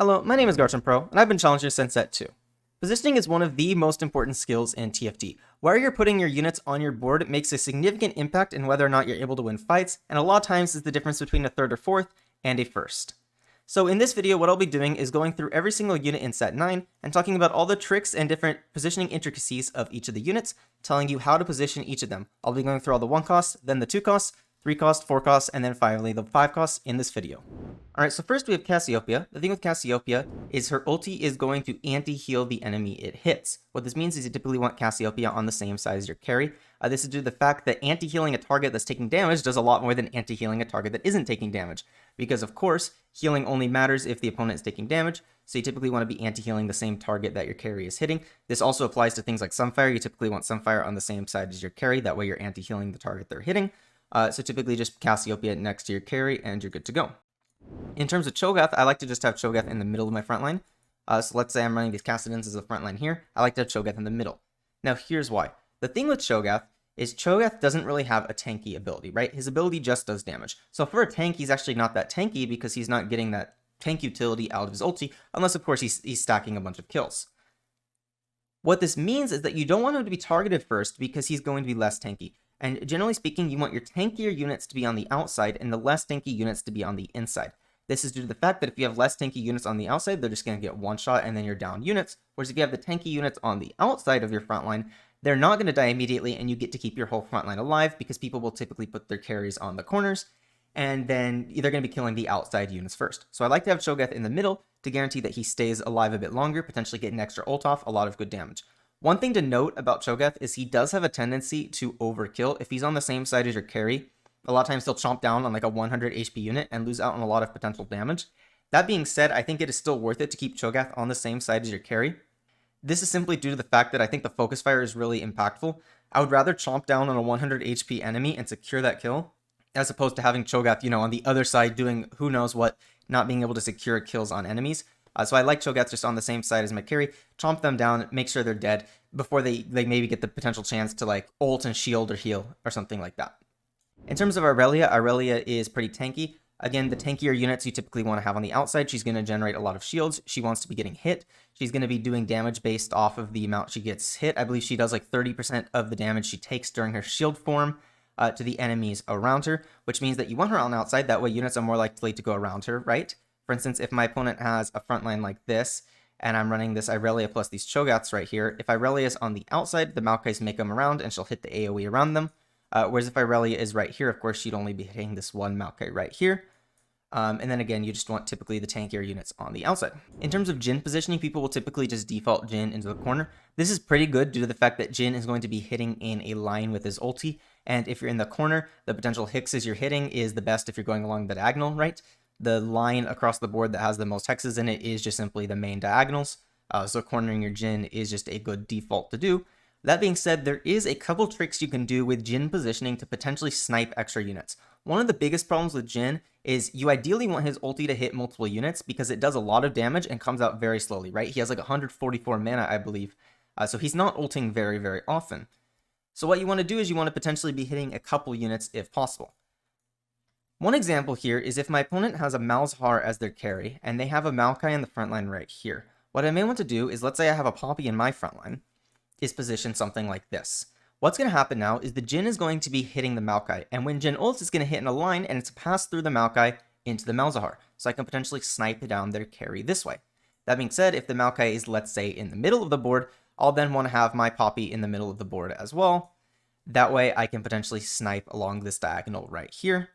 Hello, my name is Garchon Pro, and I've been challenging since Sett 2. Positioning is one of the most important skills in TFT. Where you're putting your units on your board makes a significant impact in whether or not you're able to win fights, and a lot of times is the difference between a third or fourth and a first. So in this video, what I'll be doing is going through every single unit in Sett 9 and talking about all the tricks and different positioning intricacies of each of the units, telling you how to position each of them. I'll be going through all the 1 costs, then the 2 costs, 3 costs, 4 costs, and then finally the 5 costs in this video. Alright, so first we have Cassiopeia. The thing with Cassiopeia is her ulti is going to anti-heal the enemy it hits. What this means is you typically want Cassiopeia on the same side as your carry. This is due to the fact that anti-healing a target that's taking damage does a lot more than anti-healing a target that isn't taking damage. Because of course, healing only matters if the opponent is taking damage, so you typically want to be anti-healing the same target that your carry is hitting. This also applies to things like Sunfire. You typically want Sunfire on the same side as your carry, that way you're anti-healing the target they're hitting. So typically just Cassiopeia next to your carry and you're good to go. In terms of Cho'Gath, I like to just have Cho'Gath in the middle of my front line. So let's say I'm running these Kassadins as a front line here. I like to have Cho'Gath in the middle. Now here's why. The thing with Cho'Gath is Cho'Gath doesn't really have a tanky ability, right? His ability just does damage. So for a tank, he's actually not that tanky because he's not getting that tank utility out of his ulti, unless of course he's stacking a bunch of kills. What this means is that you don't want him to be targeted first because he's going to be less tanky. And generally speaking, you want your tankier units to be on the outside and the less tanky units to be on the inside. This is due to the fact that if you have less tanky units on the outside, they're just going to get one shot and then you're down units. Whereas if you have the tanky units on the outside of your front line, they're not going to die immediately and you get to keep your whole front line alive because people will typically put their carries on the corners and then they're going to be killing the outside units first. So I like to have Cho'Gath in the middle to guarantee that he stays alive a bit longer, potentially get an extra ult off, a lot of good damage. One thing to note about Cho'Gath is he does have a tendency to overkill. If he's on the same side as your carry, a lot of times he'll chomp down on like a 100 HP unit and lose out on a lot of potential damage. That being said, I think it is still worth it to keep Cho'Gath on the same side as your carry. This is simply due to the fact that I think the focus fire is really impactful. I would rather chomp down on a 100 HP enemy and secure that kill, as opposed to having Cho'Gath, on the other side doing who knows what, not being able to secure kills on enemies. So I like Cho'Gath just on the same side as my carry, chomp them down, make sure they're dead, before they maybe get the potential chance to like ult and shield or heal or something like that. In terms of Irelia is pretty tanky. Again, the tankier units you typically want to have on the outside. She's going to generate a lot of shields. She wants to be getting hit. She's going to be doing damage based off of the amount she gets hit. I believe she does like 30% of the damage she takes during her shield form to the enemies around her, which means that you want her on the outside. That way units are more likely to go around her, right? For instance, if my opponent has a front line like this, and I'm running this Irelia plus these Cho'Gaths right here, if Irelia is on the outside, the Maokais make them around and she'll hit the AoE around them. Whereas if Irelia is right here, of course, she'd only be hitting this one Maokai right here. And then again, you just want typically the tankier units on the outside. In terms of Jhin positioning, people will typically just default Jhin into the corner. This is pretty good due to the fact that Jhin is going to be hitting in a line with his ulti. And if you're in the corner, the potential hexes you're hitting is the best if you're going along the diagonal, right? The line across the board that has the most hexes in it is just simply the main diagonals. So cornering your Jhin is just a good default to do. That being said, there is a couple tricks you can do with Jhin positioning to potentially snipe extra units. One of the biggest problems with Jhin is you ideally want his ulti to hit multiple units because it does a lot of damage and comes out very slowly, right? He has like 144 mana, I believe. So he's not ulting very, very often. So what you want to do is you want to potentially be hitting a couple units if possible. One example here is if my opponent has a Malzahar as their carry and they have a Maokai in the front line right here. What I may want to do is, let's say I have a Poppy in my front line, is position something like this. What's going to happen now is the Jhin is going to be hitting the Maokai, and when Jhin ults, it's going to hit in a line and it's passed through the Maokai into the Malzahar, so I can potentially snipe down their carry this way. That being said, if the Maokai is, let's say, in the middle of the board, I'll then want to have my Poppy in the middle of the board as well. That way I can potentially snipe along this diagonal right here.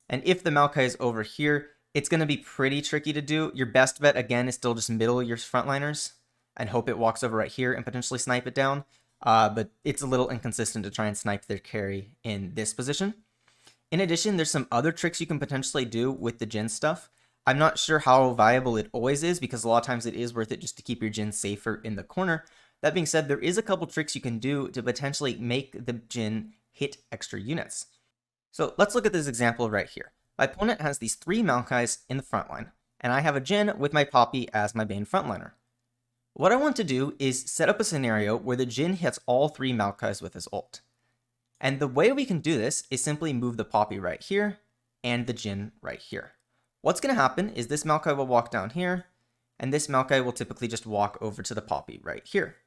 And if the Maokai is over here, it's going to be pretty tricky to do. Your best bet, again, is still just middle your frontliners and hope it walks over right here and potentially snipe it down. But it's a little inconsistent to try and snipe their carry in this position. In addition, there's some other tricks you can potentially do with the Jhin stuff. I'm not sure how viable it always is because a lot of times it is worth it just to keep your Jhin safer in the corner. That being said, there is a couple tricks you can do to potentially make the Jhin hit extra units. So let's look at this example right here. My opponent has these 3 Maokais in the front line, and I have a Jhin with my Poppy as my main frontliner. What I want to do is set up a scenario where the Jhin hits all 3 Maokais with his ult. And the way we can do this is simply move the Poppy right here and the Jhin right here. What's going to happen is this Maokai will walk down here, and this Maokai will typically just walk over to the Poppy right here.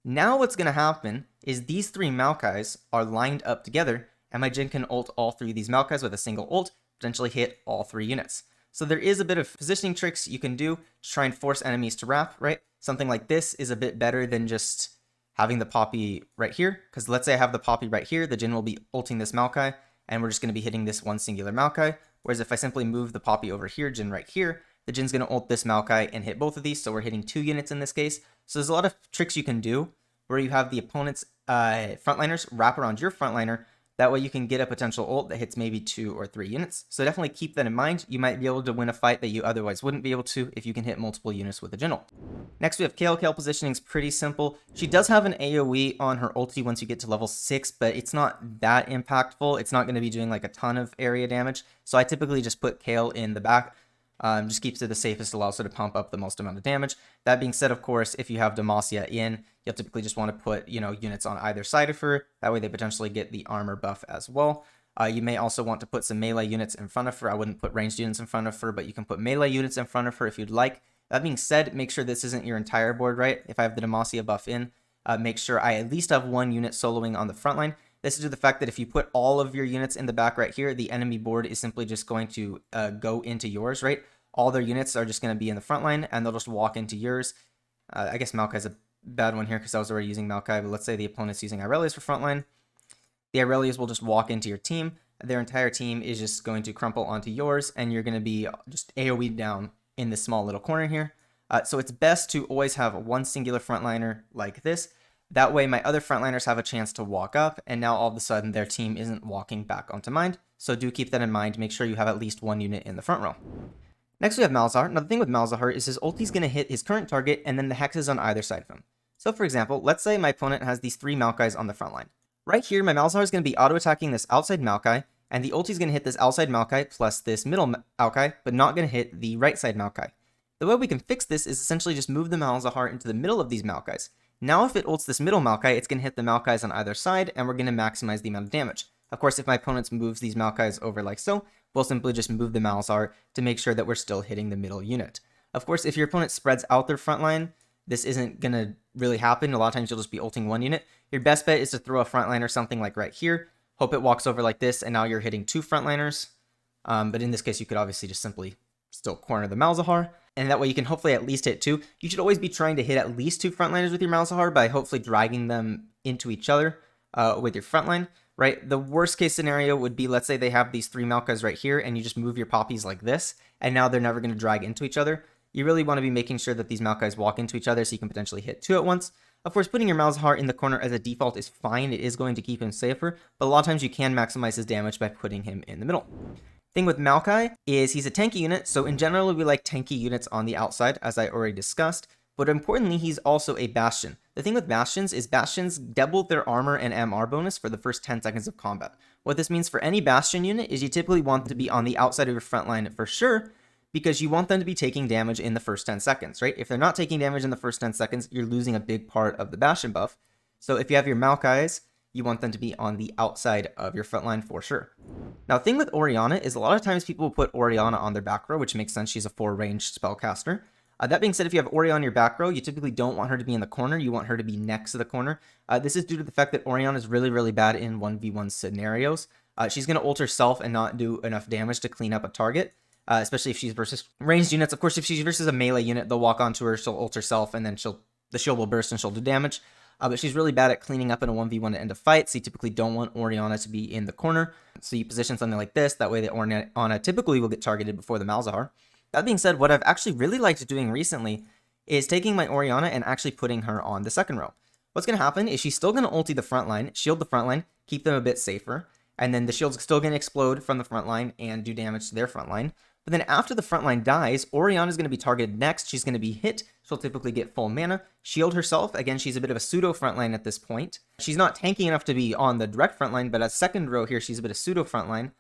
Now what's going to happen is these 3 Maokais are lined up together, and my Jhin can ult all 3 of these Maokais with a single ult, potentially hit all 3 units. So there is a bit of positioning tricks you can do to try and force enemies to wrap, right? Something like this is a bit better than just having the Poppy right here, because let's say I have the Poppy right here, the Jhin will be ulting this Maokai, and we're just going to be hitting this one singular Maokai, whereas if I simply move the Poppy over here, Jhin right here, the Jin's going to ult this Maokai and hit both of these, so we're hitting 2 units in this case. So there's a lot of tricks you can do where you have the opponent's frontliners wrap around your frontliner. That way you can get a potential ult that hits maybe 2 or 3 units. So definitely keep that in mind. You might be able to win a fight that you otherwise wouldn't be able to if you can hit multiple units with a Jhin ult. Next we have Kayle. Kayle positioning is pretty simple. She does have an AoE on her ulti once you get to level 6, but it's not that impactful. It's not going to be doing like a ton of area damage. So I typically just put Kayle in the back. Just keeps it the safest, allows her to pump up the most amount of damage. That being said, of course, if you have Demacia in, you'll typically just want to put, units on either side of her. That way they potentially get the armor buff as well. You may also want to put some melee units in front of her. I wouldn't put ranged units in front of her, but you can put melee units in front of her if you'd like. That being said, make sure this isn't your entire board, right? If I have the Demacia buff in, make sure I at least have 1 unit soloing on the front line. This is due to the fact that if you put all of your units in the back right here, the enemy board is simply just going to go into yours, right? All their units are just going to be in the front line, and they'll just walk into yours. I guess Maokai's a bad one here because I was already using Maokai, but let's say the opponent's using Irelias for frontline. The Irelias will just walk into your team. Their entire team is just going to crumple onto yours, and you're going to be just AoE down in this small little corner here. So it's best to always have 1 singular frontliner like this. That way my other frontliners have a chance to walk up, and now all of a sudden their team isn't walking back onto mine. So do keep that in mind. Make sure you have at least 1 unit in the front row. Next we have Malzahar. Now the thing with Malzahar is his ulti's going to hit his current target and then the hexes on either side of him. So for example, let's say my opponent has these 3 Maokais on the front line. Right here, my Malzahar is going to be auto-attacking this outside Maokai, and the ulti is going to hit this outside Maokai plus this middle Maokai, but not going to hit the right side Maokai. The way we can fix this is essentially just move the Malzahar into the middle of these Maokais. Now if it ults this middle Maokai, it's going to hit the Maokais on either side, and we're going to maximize the amount of damage. Of course, if my opponent moves these Maokais over like so, we'll simply just move the Malzahar to make sure that we're still hitting the middle unit. Of course, if your opponent spreads out their front line, this isn't going to really happen. A lot of times you'll just be ulting 1 unit. Your best bet is to throw a frontline or something like right here. Hope it walks over like this, and now you're hitting 2 frontliners. But in this case, you could obviously just simply still corner the Malzahar, and that way you can hopefully at least hit 2. You should always be trying to hit at least 2 frontliners with your Malzahar by hopefully dragging them into each other with your frontline. Right, the worst case scenario would be, let's say they have these 3 Maokais right here, and you just move your poppies like this, and now they're never going to drag into each other. You really want to be making sure that these Maokais walk into each other so you can potentially hit 2 at once. Of course, putting your Malzahar in the corner as a default is fine. It is going to keep him safer, but a lot of times you can maximize his damage by putting him in the middle. Thing with Maokai is he's a tanky unit, so in general we like tanky units on the outside, as I already discussed. But importantly, he's also a Bastion. The thing with Bastions is Bastions double their armor and MR bonus for the first 10 seconds of combat. What this means for any Bastion unit is you typically want them to be on the outside of your front line for sure, because you want them to be taking damage in the first 10 seconds, right? If they're not taking damage in the first 10 seconds, you're losing a big part of the Bastion buff. So if you have your Maokais, you want them to be on the outside of your front line for sure. Now, the thing with Orianna is a lot of times people will put Orianna on their back row, which makes sense. She's a 4-range spellcaster. That being said, if you have Orianna on your back row, you typically don't want her to be in the corner. You want her to be next to the corner. This is due to the fact that Orianna is really, really bad in 1v1 scenarios. She's going to ult herself and not do enough damage to clean up a target, especially if she's versus ranged units. Of course, if she's versus a melee unit, they'll walk onto her, she'll ult herself, and then the shield will burst and she'll do damage. But she's really bad at cleaning up in a 1v1 to end a fight, so you typically don't want Orianna to be in the corner. So you position something like this, that way the Orianna typically will get targeted before the Malzahar. That being said, what I've actually really liked doing recently is taking my Orianna and actually putting her on the second row. What's going to happen is she's still going to ulti the front line, shield the front line, keep them a bit safer, and then the shield's still going to explode from the front line and do damage to their front line. But then after the front line dies, Orianna is going to be targeted next. She's going to be hit. She'll typically get full mana, shield herself. Again, she's a bit of a pseudo front line at this point. She's not tanky enough to be on the direct front line, but as second row here, she's a bit of pseudo front line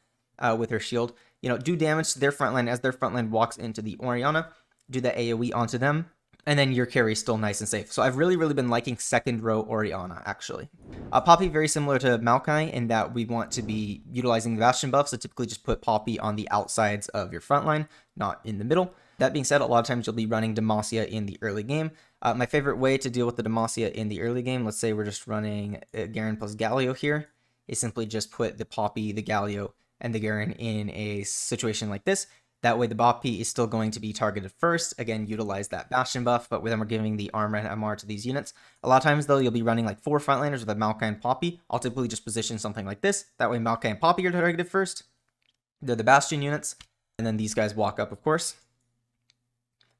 with her shield. Do damage to their front line as their front line walks into the Orianna, do the AoE onto them, and then your carry is still nice and safe. So I've really, really been liking second row Orianna, actually. Poppy, very similar to Maokai in that we want to be utilizing the Bastion buff, so typically just put Poppy on the outsides of your front line, not in the middle. That being said, a lot of times you'll be running Demacia in the early game. My favorite way to deal with the Demacia in the early game, let's say we're just running Garen plus Galio here, is simply just put the Poppy, the Galio, and the Garen in a situation like this. That way the Poppy is still going to be targeted first. Again, utilize that Bastion buff, but then we're giving the armor and MR to these units. A lot of times though, you'll be running like 4 frontliners with a Maokai and Poppy. I'll typically just position something like this. That way Maokai and Poppy are targeted first. They're the Bastion units. And then these guys walk up, of course.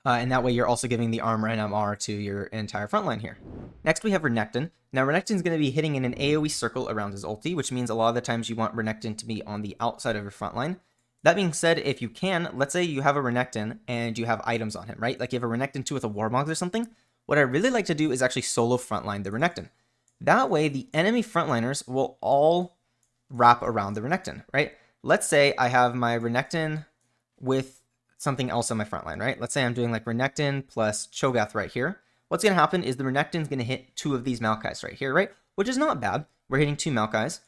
And that way you're also giving the armor and MR to your entire frontline here. Next we have Renekton. Now Renekton's going to be hitting in an AoE circle around his ulti, which means a lot of the times you want Renekton to be on the outside of your frontline. That being said, if you can, let's say you have a Renekton and you have items on him, right? Like you have a Renekton 2 with a Warmogs or something. What I really like to do is actually solo frontline the Renekton. That way the enemy frontliners will all wrap around the Renekton, right? Let's say I have my Renekton with something else on my frontline, right? Let's say I'm doing like Renekton plus Cho'Gath right here. What's going to happen is the Renekton's going to hit 2 of these Maokais right here, right? Which is not bad. We're hitting 2 Maokais.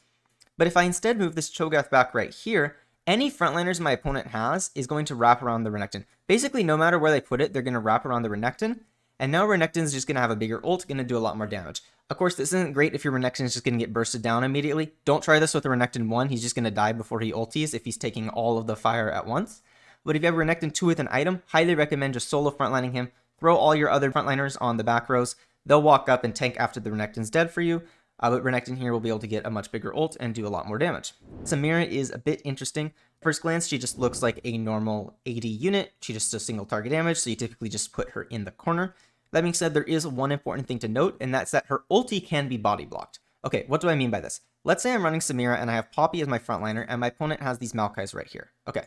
But if I instead move this Cho'Gath back right here, any frontliners my opponent has is going to wrap around the Renekton. Basically, no matter where they put it, they're going to wrap around the Renekton. And now Renekton's just going to have a bigger ult, going to do a lot more damage. Of course, this isn't great if your Renekton is just going to get bursted down immediately. Don't try this with the Renekton 1. He's just going to die before he ulties if he's taking all of the fire at once. But if you have Renekton 2 with an item, highly recommend just solo frontlining him. Throw all your other frontliners on the back rows. They'll walk up and tank after the Renekton's dead for you. But Renekton here will be able to get a much bigger ult and do a lot more damage. Samira is a bit interesting. First glance, she just looks like a normal AD unit. She just does single target damage, so you typically just put her in the corner. That being said, there is one important thing to note, and that's that her ulti can be body blocked. Okay, what do I mean by this? Let's say I'm running Samira and I have Poppy as my frontliner, and my opponent has these Maokais right here. Okay,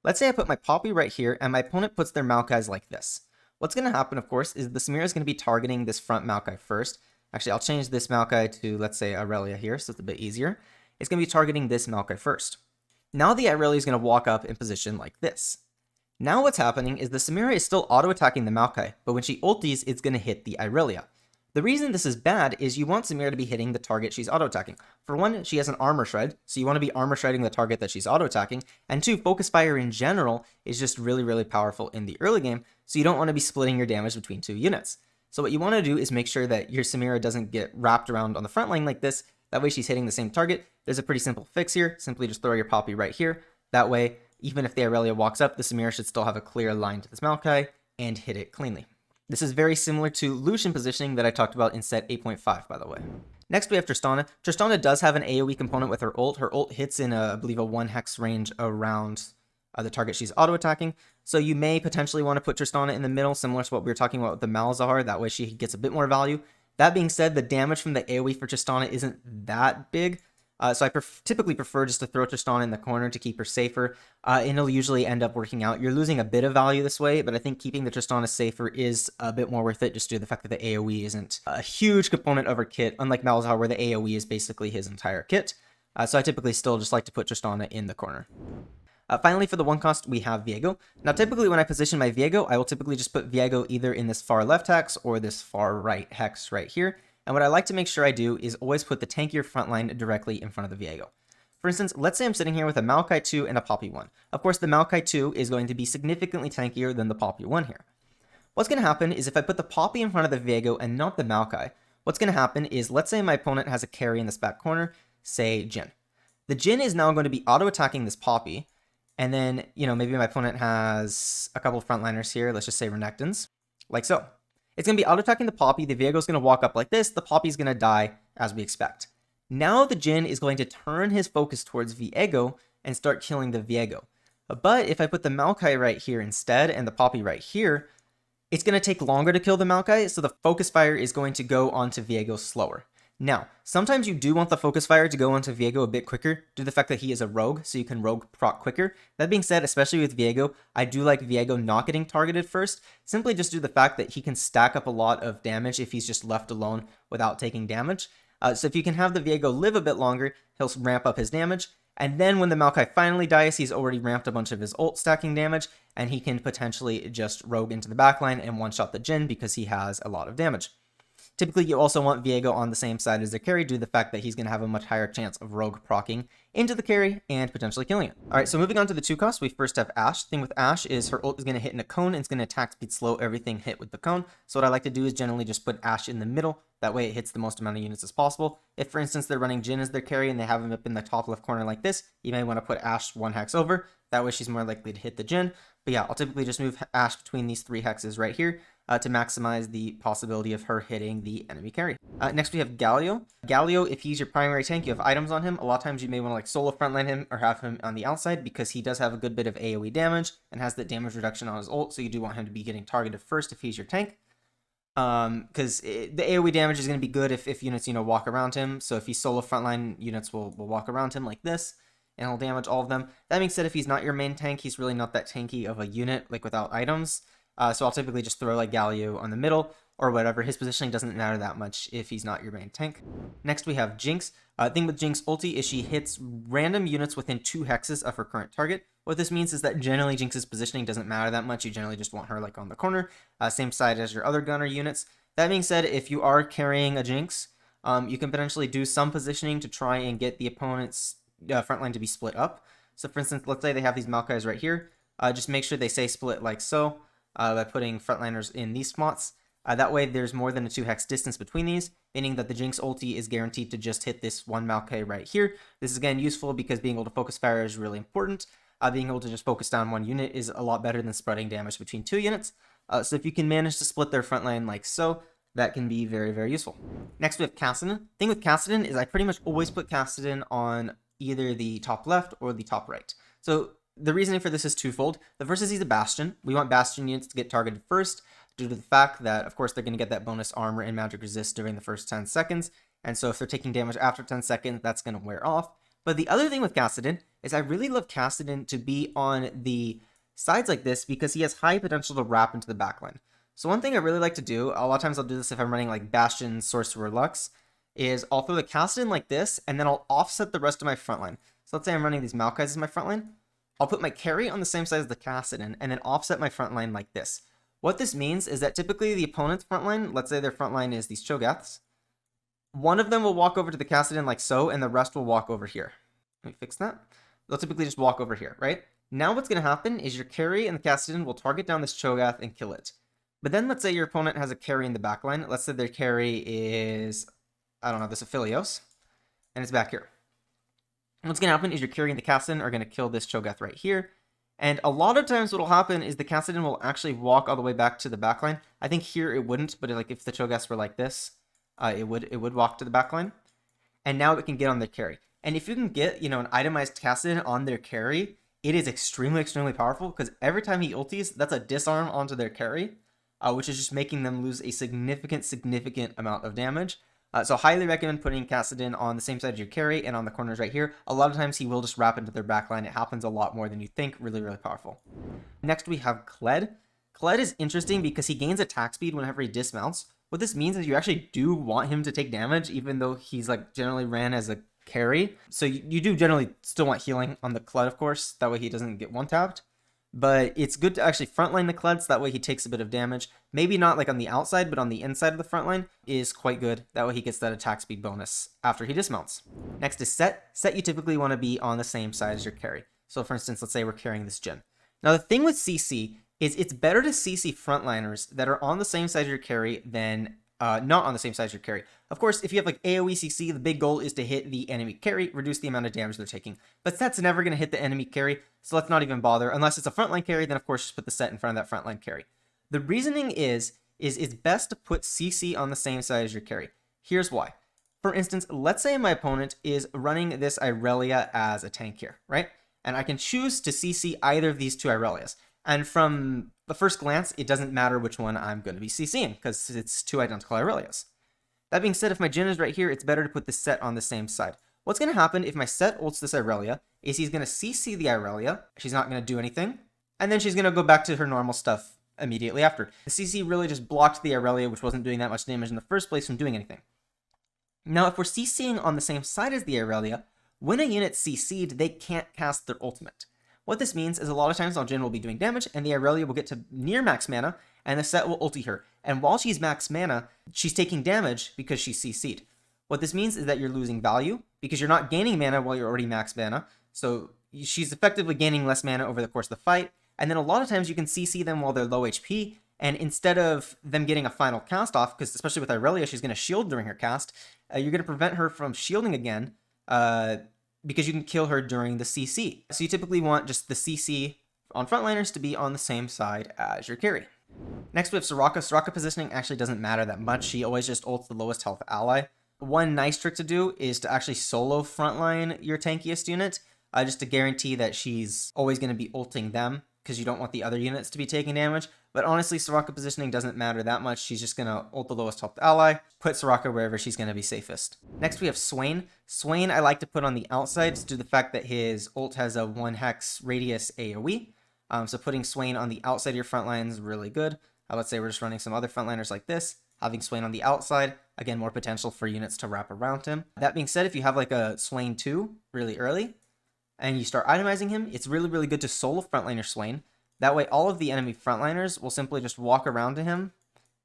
let's say I put my Poppy right here, and my opponent puts their Maokais like this. What's going to happen, of course, is the Samira is going to be targeting this front Maokai first. Actually, I'll change this Maokai to, let's say, Irelia here, so it's a bit easier. It's going to be targeting this Maokai first. Now the Irelia is going to walk up in position like this. Now what's happening is the Samira is still auto-attacking the Maokai, but when she ultis, it's going to hit the Irelia. The reason this is bad is you want Samira to be hitting the target she's auto-attacking. For one, she has an armor shred, so you want to be armor shredding the target that she's auto-attacking. And two, focus fire in general is just really, really powerful in the early game, so you don't want to be splitting your damage between 2 units. So what you want to do is make sure that your Samira doesn't get wrapped around on the front line like this. That way she's hitting the same target. There's a pretty simple fix here. Simply just throw your Poppy right here. That way, even if the Irelia walks up, the Samira should still have a clear line to this Maokai and hit it cleanly. This is very similar to Lucian positioning that I talked about in Sett 8.5, by the way. Next, we have Tristana. Tristana does have an AoE component with her ult. Her ult hits in, I believe, a 1 hex range around the target she's auto-attacking. So you may potentially want to put Tristana in the middle, similar to what we were talking about with the Malzahar. That way she gets a bit more value. That being said, the damage from the AoE for Tristana isn't that big. So I typically prefer just to throw Tristana in the corner to keep her safer. And it'll usually end up working out. You're losing a bit of value this way, but I think keeping the Tristana safer is a bit more worth it just due to the fact that the AoE isn't a huge component of her kit, unlike Malzahar where the AoE is basically his entire kit. So I typically still just like to put Tristana in the corner. Finally, for the 1 cost, we have Viego. Now, typically when I position my Viego, I will typically just put Viego either in this far left hex or this far right hex right here. And what I like to make sure I do is always put the tankier front line directly in front of the Viego. For instance, let's say I'm sitting here with a Maokai 2 and a Poppy 1. Of course, the Maokai 2 is going to be significantly tankier than the Poppy 1 here. What's going to happen is if I put the Poppy in front of the Viego and not the Maokai, what's going to happen is, let's say my opponent has a carry in this back corner, say Jhin. The Jhin is now going to be auto-attacking this Poppy, and then, maybe my opponent has a couple of frontliners here, let's just say Renektons, like so. It's going to be auto-attacking the Poppy, the Viego's going to walk up like this, the Poppy's going to die, as we expect. Now the Jhin is going to turn his focus towards Viego and start killing the Viego. But if I put the Maokai right here instead, and the Poppy right here, it's going to take longer to kill the Maokai, so the focus fire is going to go onto Viego slower. Now, sometimes you do want the focus fire to go onto Viego a bit quicker due to the fact that he is a rogue, so you can rogue proc quicker. That being said, especially with Viego, I do like Viego not getting targeted first, simply just due to the fact that he can stack up a lot of damage if he's just left alone without taking damage. So if you can have the Viego live a bit longer, he'll ramp up his damage, and then when the Maokai finally dies, he's already ramped a bunch of his ult stacking damage, and he can potentially just rogue into the backline and one-shot the Jhin because he has a lot of damage. Typically, you also want Viego on the same side as their carry due to the fact that he's going to have a much higher chance of rogue proccing into the carry and potentially killing it. Alright, so moving on to the 2 costs, we first have Ashe. The thing with Ashe is her ult is going to hit in a cone and it's going to attack speed slow everything hit with the cone. So what I like to do is generally just put Ashe in the middle. That way it hits the most amount of units as possible. If, for instance, they're running Jhin as their carry and they have him up in the top left corner like this, you may want to put Ashe 1 hex over. That way she's more likely to hit the Jhin. But yeah, I'll typically just move Ashe between these 3 hexes right here to maximize the possibility of her hitting the enemy carry. Next we have Galio. Galio, if he's your primary tank, you have items on him. A lot of times you may want to like solo frontline him or have him on the outside because he does have a good bit of AoE damage and has that damage reduction on his ult. So you do want him to be getting targeted first if he's your tank. Because the AoE damage is going to be good if units, walk around him. So if he's solo frontline, units will walk around him like this and he'll damage all of them. That being said, if he's not your main tank, he's really not that tanky of a unit, like without items. So I'll typically just throw like Galio on the middle or whatever. His positioning doesn't matter that much if he's not your main tank. Next we have Jinx. Thing with Jinx ulti is she hits random units within 2 hexes of her current target. What this means is that generally Jinx's positioning doesn't matter that much. You generally just want her like on the corner, same side as your other gunner units. That being said, if you are carrying a Jinx, you can potentially do some positioning to try and get the opponent's frontline to be split up. So for instance, let's say they have these Maokais right here. Just make sure they say split like so. By putting frontliners in these spots. That way there's more than a 2 hex distance between these, meaning that the Jinx ulti is guaranteed to just hit this one Maokai right here. This is again useful because being able to focus fire is really important. Being able to just focus down 1 unit is a lot better than spreading damage between 2 units. So if you can manage to split their frontline like so, that can be very, very useful. Next we have Kassadin. Thing with Kassadin is I pretty much always put Kassadin on either the top left or the top right. So the reasoning for this is twofold. The first is he's a Bastion. We want Bastion units to get targeted first due to the fact that, of course, they're going to get that bonus armor and magic resist during the first 10 seconds. And so if they're taking damage after 10 seconds, that's going to wear off. But the other thing with Kassadin is I really love Kassadin to be on the sides like this because he has high potential to wrap into the backline. So one thing I really like to do, a lot of times I'll do this if I'm running like Bastion, Sorcerer, Lux, is I'll throw the Kassadin like this and then I'll offset the rest of my frontline. So let's say I'm running these Maokais as my frontline. I'll put my carry on the same side as the Kassadin and then offset my front line like this. What this means is that typically the opponent's front line, let's say their front line is these Cho'Gaths, one of them will walk over to the Kassadin like so, and the rest will walk over here. Let me fix that. They'll typically just walk over here, right? Now what's going to happen is your carry and the Kassadin will target down this Cho'Gath and kill it. But then let's say your opponent has a carry in the back line. Let's say their carry is, I don't know, this Aphelios, and it's back here. What's going to happen is your carry and the Kassadin are going to kill this Cho'Gath right here. And a lot of times what will happen is the Kassadin will actually walk all the way back to the backline. I think here it wouldn't, but like if the Cho'Gaths were like this, it would walk to the backline. And now it can get on their carry. And if you can get, an itemized Kassadin on their carry, it is extremely, extremely powerful because every time he ultis, that's a disarm onto their carry, which is just making them lose a significant amount of damage. So highly recommend putting Kassadin on the same side as your carry and on the corners right here. A lot of times he will just wrap into their backline. It happens a lot more than you think. Really, really powerful. Next we have Kled. Kled is interesting because he gains attack speed whenever he dismounts. What this means is you actually do want him to take damage even though he's like generally ran as a carry. So you do generally still want healing on the Kled, of course. That way he doesn't get one-tapped. But it's good to actually frontline the Kled so that way he takes a bit of damage. Maybe not like on the outside, but on the inside of the frontline is quite good. That way he gets that attack speed bonus after he dismounts. Next is Sett. Sett you typically want to be on the same side as your carry. So for instance, let's say we're carrying this Jhin. Now the thing with CC is it's better to CC frontliners that are on the same side as your carry than not on the same side as your carry. Of course, if you have like AoE CC, the big goal is to hit the enemy carry, reduce the amount of damage they're taking. But Sett's never going to hit the enemy carry, so let's not even bother. Unless it's a frontline carry, then of course just put the Sett in front of that frontline carry. The reasoning is it's best to put CC on the same side as your carry. Here's why. For instance, let's say my opponent is running this Irelia as a tank here, right? And I can choose to CC either of these 2 Irelias. And from the first glance, it doesn't matter which one I'm going to be CCing because it's 2 identical Irelias. That being said, if my Jhin is right here, it's better to put the Sett on the same side. What's going to happen if my Sett ults this Irelia is he's going to CC the Irelia. She's not going to do anything. And then she's going to go back to her normal stuff immediately after. The CC really just blocked the Irelia, which wasn't doing that much damage in the first place, from doing anything. Now, if we're CCing on the same side as the Irelia, when a unit CC'd, they can't cast their ultimate. What this means is a lot of times Jhin will be doing damage and the Irelia will get to near max mana and the Sett will ulti her. And while she's max mana, she's taking damage because she's CC'd. What this means is that you're losing value because you're not gaining mana while you're already max mana. So she's effectively gaining less mana over the course of the fight. And then a lot of times you can CC them while they're low HP. And instead of them getting a final cast off, because especially with Irelia, she's going to shield during her cast, you're going to prevent her from shielding again because you can kill her during the CC. So you typically want just the CC on frontliners to be on the same side as your carry. Next we have Soraka. Soraka positioning actually doesn't matter that much. She always just ults the lowest health ally. One nice trick to do is to actually solo frontline your tankiest unit, just to guarantee that she's always going to be ulting them, because you don't want the other units to be taking damage. But honestly, Soraka positioning doesn't matter that much. She's just going to ult the lowest health ally, put Soraka wherever she's going to be safest. Next we have Swain. Swain I like to put on the outside due to the fact that his ult has a 1 hex radius AoE. So putting Swain on the outside of your front line is really good. Let's say we're just running some other frontliners like this. Having Swain on the outside, again, more potential for units to wrap around him. That being said, if you have like a Swain 2 really early, and you start itemizing him, it's really, really good to solo frontliner Swain. That way, all of the enemy frontliners will simply just walk around to him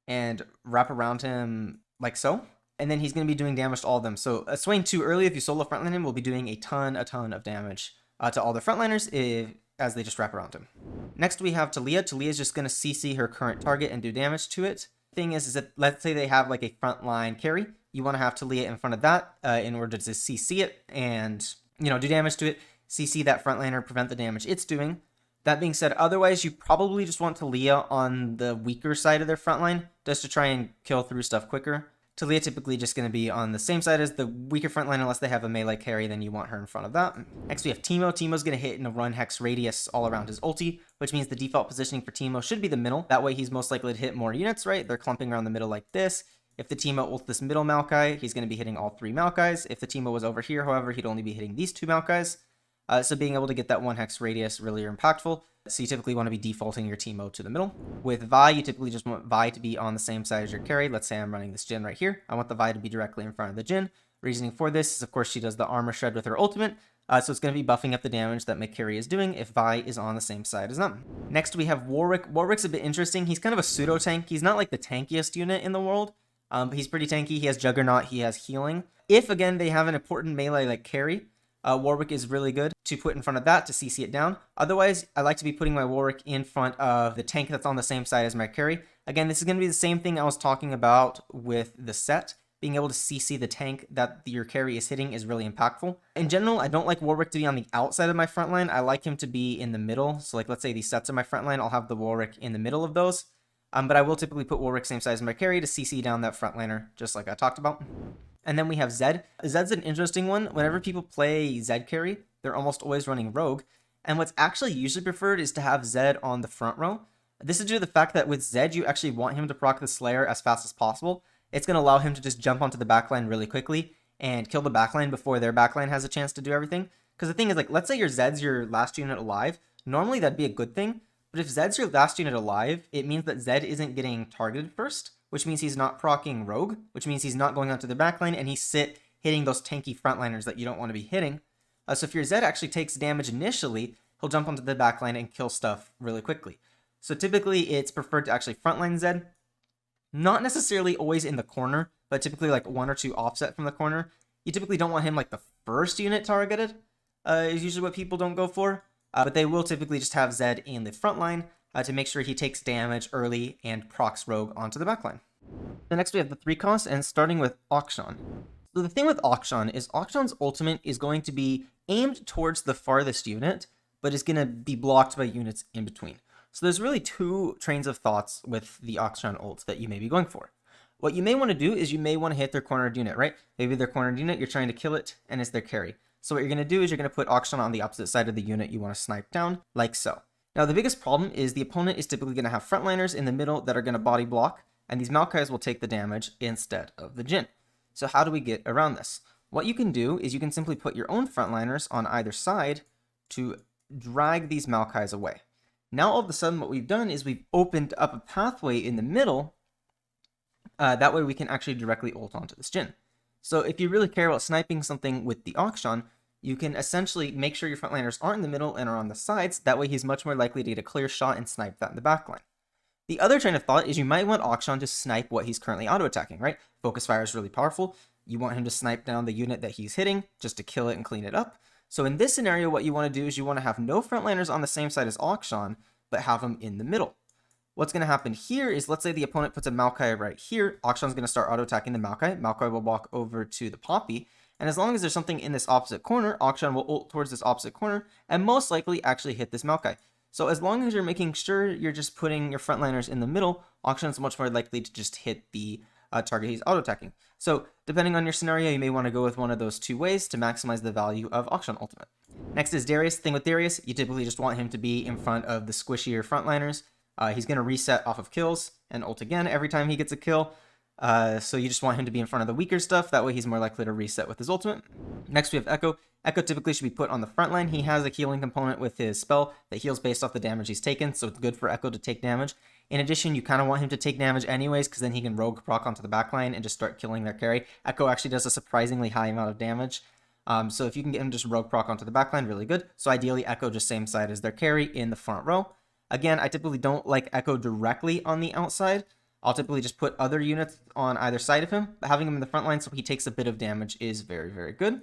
and wrap around him like so. And then he's going to be doing damage to all of them. So a Swain 2 early, if you solo frontline him, will be doing a ton of damage to all the frontliners as they just wrap around him. Next, we have Taliyah. Taliyah is just going to CC her current target and do damage to it. Thing is that let's say they have like a frontline carry. You want to have Taliyah in front of that in order to CC it and, do damage to it. CC that frontliner, prevent the damage it's doing. That being said, otherwise, you probably just want Taliyah on the weaker side of their frontline just to try and kill through stuff quicker. Taliyah typically just going to be on the same side as the weaker frontline unless they have a melee carry, then you want her in front of that. Next, we have Teemo. Teemo's going to hit in a 1 hex radius all around his ulti, which means the default positioning for Teemo should be the middle. That way, he's most likely to hit more units, right? They're clumping around the middle like this. If the Teemo ults this middle Maokai, he's going to be hitting all 3 Maokais. If the Teemo was over here, however, he'd only be hitting these 2 Maokais. So being able to get that 1 hex radius really impactful. So you typically want to be defaulting your Teemo to the middle. With Vi, you typically just want Vi to be on the same side as your carry. Let's say I'm running this Jhin right here. I want the Vi to be directly in front of the Jhin. Reasoning for this is, of course, she does the armor shred with her ultimate. So it's going to be buffing up the damage that my carry is doing if Vi is on the same side as them. Next, we have Warwick. Warwick's a bit interesting. He's kind of a pseudo tank. He's not like the tankiest unit in the world, but he's pretty tanky. He has Juggernaut. He has healing. If, again, they have an important melee like carry, Warwick is really good to put in front of that to CC it down. Otherwise, I like to be putting my Warwick in front of the tank that's on the same side as my carry. Again, this is going to be the same thing I was talking about with the Sett. Being able to CC the tank that your carry is hitting is really impactful. In general, I don't like Warwick to be on the outside of my front line. I like him to be in the middle. So like, let's say these Setts are my front line, I'll have the Warwick in the middle of those. But I will typically put Warwick same size as my carry to CC down that frontliner, just like I talked about. And then we have Zed. Zed's an interesting one. Whenever people play Zed carry, they're almost always running Rogue. And what's actually usually preferred is to have Zed on the front row. This is due to the fact that with Zed, you actually want him to proc the Slayer as fast as possible. It's going to allow him to just jump onto the backline really quickly and kill the backline before their backline has a chance to do everything. Because the thing is, like, let's say your Zed's your last unit alive. Normally, that'd be a good thing. But if Zed's your last unit alive, it means that Zed isn't getting targeted first, which means he's not proccing Rogue, which means he's not going onto the backline, and he's hitting those tanky frontliners that you don't want to be hitting. So if your Zed actually takes damage initially, he'll jump onto the backline and kill stuff really quickly. So typically, it's preferred to actually frontline Zed. Not necessarily always in the corner, but typically like 1 or 2 offset from the corner. You typically don't want him like the first unit targeted, is usually what people don't go for. But they will typically just have Zed in the front line to make sure he takes damage early and procs Rogue onto the backline. So next we have the 3 costs, and starting with Akshan. So the thing with Akshan is Akshan's ultimate is going to be aimed towards the farthest unit, but is going to be blocked by units in between. So there's really 2 trains of thoughts with the Akshan ult that you may be going for. What you may want to do is you may want to hit their cornered unit, right? Maybe their cornered unit, you're trying to kill it, and it's their carry. So what you're going to do is you're going to put Akshan on the opposite side of the unit you want to snipe down, like so. Now the biggest problem is the opponent is typically going to have frontliners in the middle that are going to body block, and these Maokais will take the damage instead of the Jhin. So how do we get around this? What you can do is you can simply put your own frontliners on either side to drag these Maokais away. Now all of a sudden what we've done is we've opened up a pathway in the middle. That way we can actually directly ult onto this Jhin. So if you really care about sniping something with the Akshan, you can essentially make sure your frontliners aren't in the middle and are on the sides. That way he's much more likely to get a clear shot and snipe that in the backline. The other train of thought is you might want Akshan to snipe what he's currently auto-attacking, right? Focus fire is really powerful. You want him to snipe down the unit that he's hitting just to kill it and clean it up. So in this scenario, what you want to do is you want to have no frontliners on the same side as Akshan, but have them in the middle. What's going to happen here is, let's say the opponent puts a Maokai right here. Akshan's going to start auto-attacking the Maokai. Maokai will walk over to the Poppy. And as long as there's something in this opposite corner, Akshan will ult towards this opposite corner and most likely actually hit this Maokai. So as long as you're making sure you're just putting your frontliners in the middle, Akshan's much more likely to just hit the target he's auto-attacking. So depending on your scenario, you may want to go with one of those two ways to maximize the value of Akshan ultimate. Next is Darius. The thing with Darius, you typically just want him to be in front of the squishier frontliners. He's going to reset off of kills and ult again every time he gets a kill. So you just want him to be in front of the weaker stuff. That way he's more likely to reset with his ultimate. Next we have Ekko. Ekko typically should be put on the front line. He has a healing component with his spell that heals based off the damage he's taken, so it's good for Ekko to take damage. In addition, you kind of want him to take damage anyways, because then he can rogue proc onto the backline and just start killing their carry. Ekko actually does a surprisingly high amount of damage. So if you can get him just rogue proc onto the backline, really good. So ideally, Ekko just same side as their carry in the front row. Again, I typically don't like Ekko directly on the outside. I'll typically just put other units on either side of him, but having him in the front line so he takes a bit of damage is very, very good.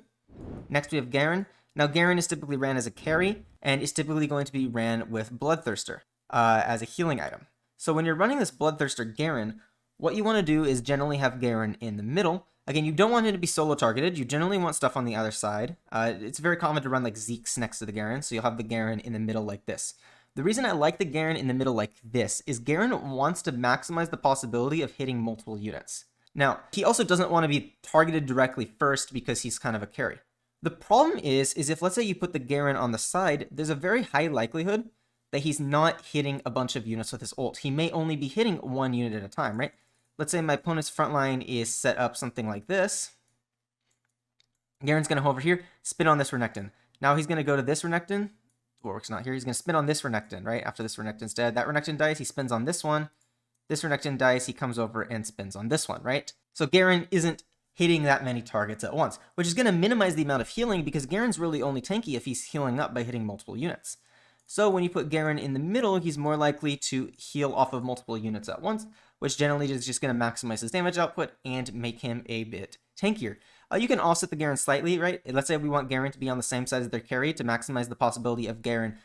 Next we have Garen. Now Garen is typically ran as a carry and is typically going to be ran with Bloodthirster as a healing item. So when you're running this Bloodthirster Garen, what you want to do is generally have Garen in the middle. Again, you don't want him to be solo targeted. You generally want stuff on the other side. It's very common to run like Zeke's next to the Garen, so you'll have the Garen in the middle like this. The reason I like the Garen in the middle like this is Garen wants to maximize the possibility of hitting multiple units. Now, he also doesn't want to be targeted directly first because he's kind of a carry. The problem is if let's say you put the Garen on the side, there's a very high likelihood that he's not hitting a bunch of units with his ult. He may only be hitting one unit at a time, right? Let's say my opponent's front line is set up something like this. Garen's going to go over here, spin on this Renekton. Now he's going to go to this Renekton. Warwick's not here. He's going to spin on this Renekton, right? After this Renekton's dead. That Renekton dies, he spins on this one. This Renekton dies, he comes over and spins on this one, right? So Garen isn't hitting that many targets at once, which is going to minimize the amount of healing because Garen's really only tanky if he's healing up by hitting multiple units. So when you put Garen in the middle, he's more likely to heal off of multiple units at once, which generally is just going to maximize his damage output and make him a bit tankier. You can offset the Garen slightly, right? Let's say we want Garen to be on the same side as their carry to maximize the possibility of Garen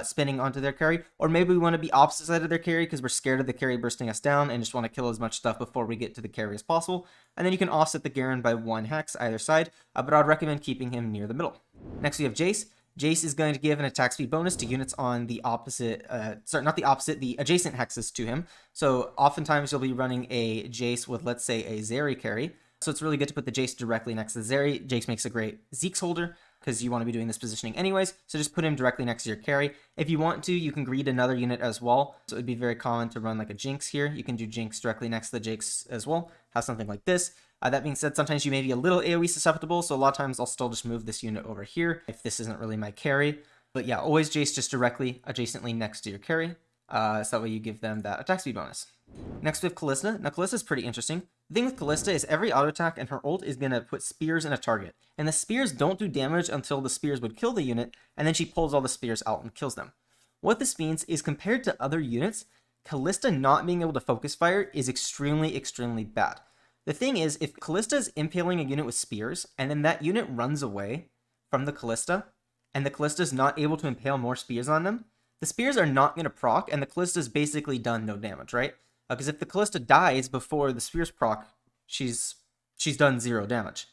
spinning onto their carry. Or maybe we want to be opposite side of their carry because we're scared of the carry bursting us down and just want to kill as much stuff before we get to the carry as possible. And then you can offset the Garen by 1 hex either side, but I'd recommend keeping him near the middle. Next we have Jace. Jace is going to give an attack speed bonus to units on the opposite, the adjacent hexes to him. So oftentimes you'll be running a Jace with, let's say, a Zeri carry. So it's really good to put the Jace directly next to the Zeri. Jace makes a great Zeke's holder because you want to be doing this positioning anyways. So just put him directly next to your carry. If you want to, you can greed another unit as well. So it would be very common to run like a Jinx here. You can do Jinx directly next to the Jace as well. Have something like this. That being said, sometimes you may be a little AoE susceptible, so a lot of times I'll still just move this unit over here if this isn't really my carry. But yeah, always Jace just directly adjacently next to your carry, so that way you give them that attack speed bonus. Next we have Kalista. Now Kalista is pretty interesting. The thing with Kalista is every auto attack and her ult is going to put spears in a target, and the spears don't do damage until the spears would kill the unit, and then she pulls all the spears out and kills them. What this means is compared to other units, Kalista not being able to focus fire is extremely, extremely bad. The thing is, if Kalista is impaling a unit with spears, and then that unit runs away from the Kalista, and the Kalista is not able to impale more spears on them, the spears are not going to proc, and the Kalista is basically done no damage, right? Because if the Kalista dies before the spears proc, she's done 0 damage.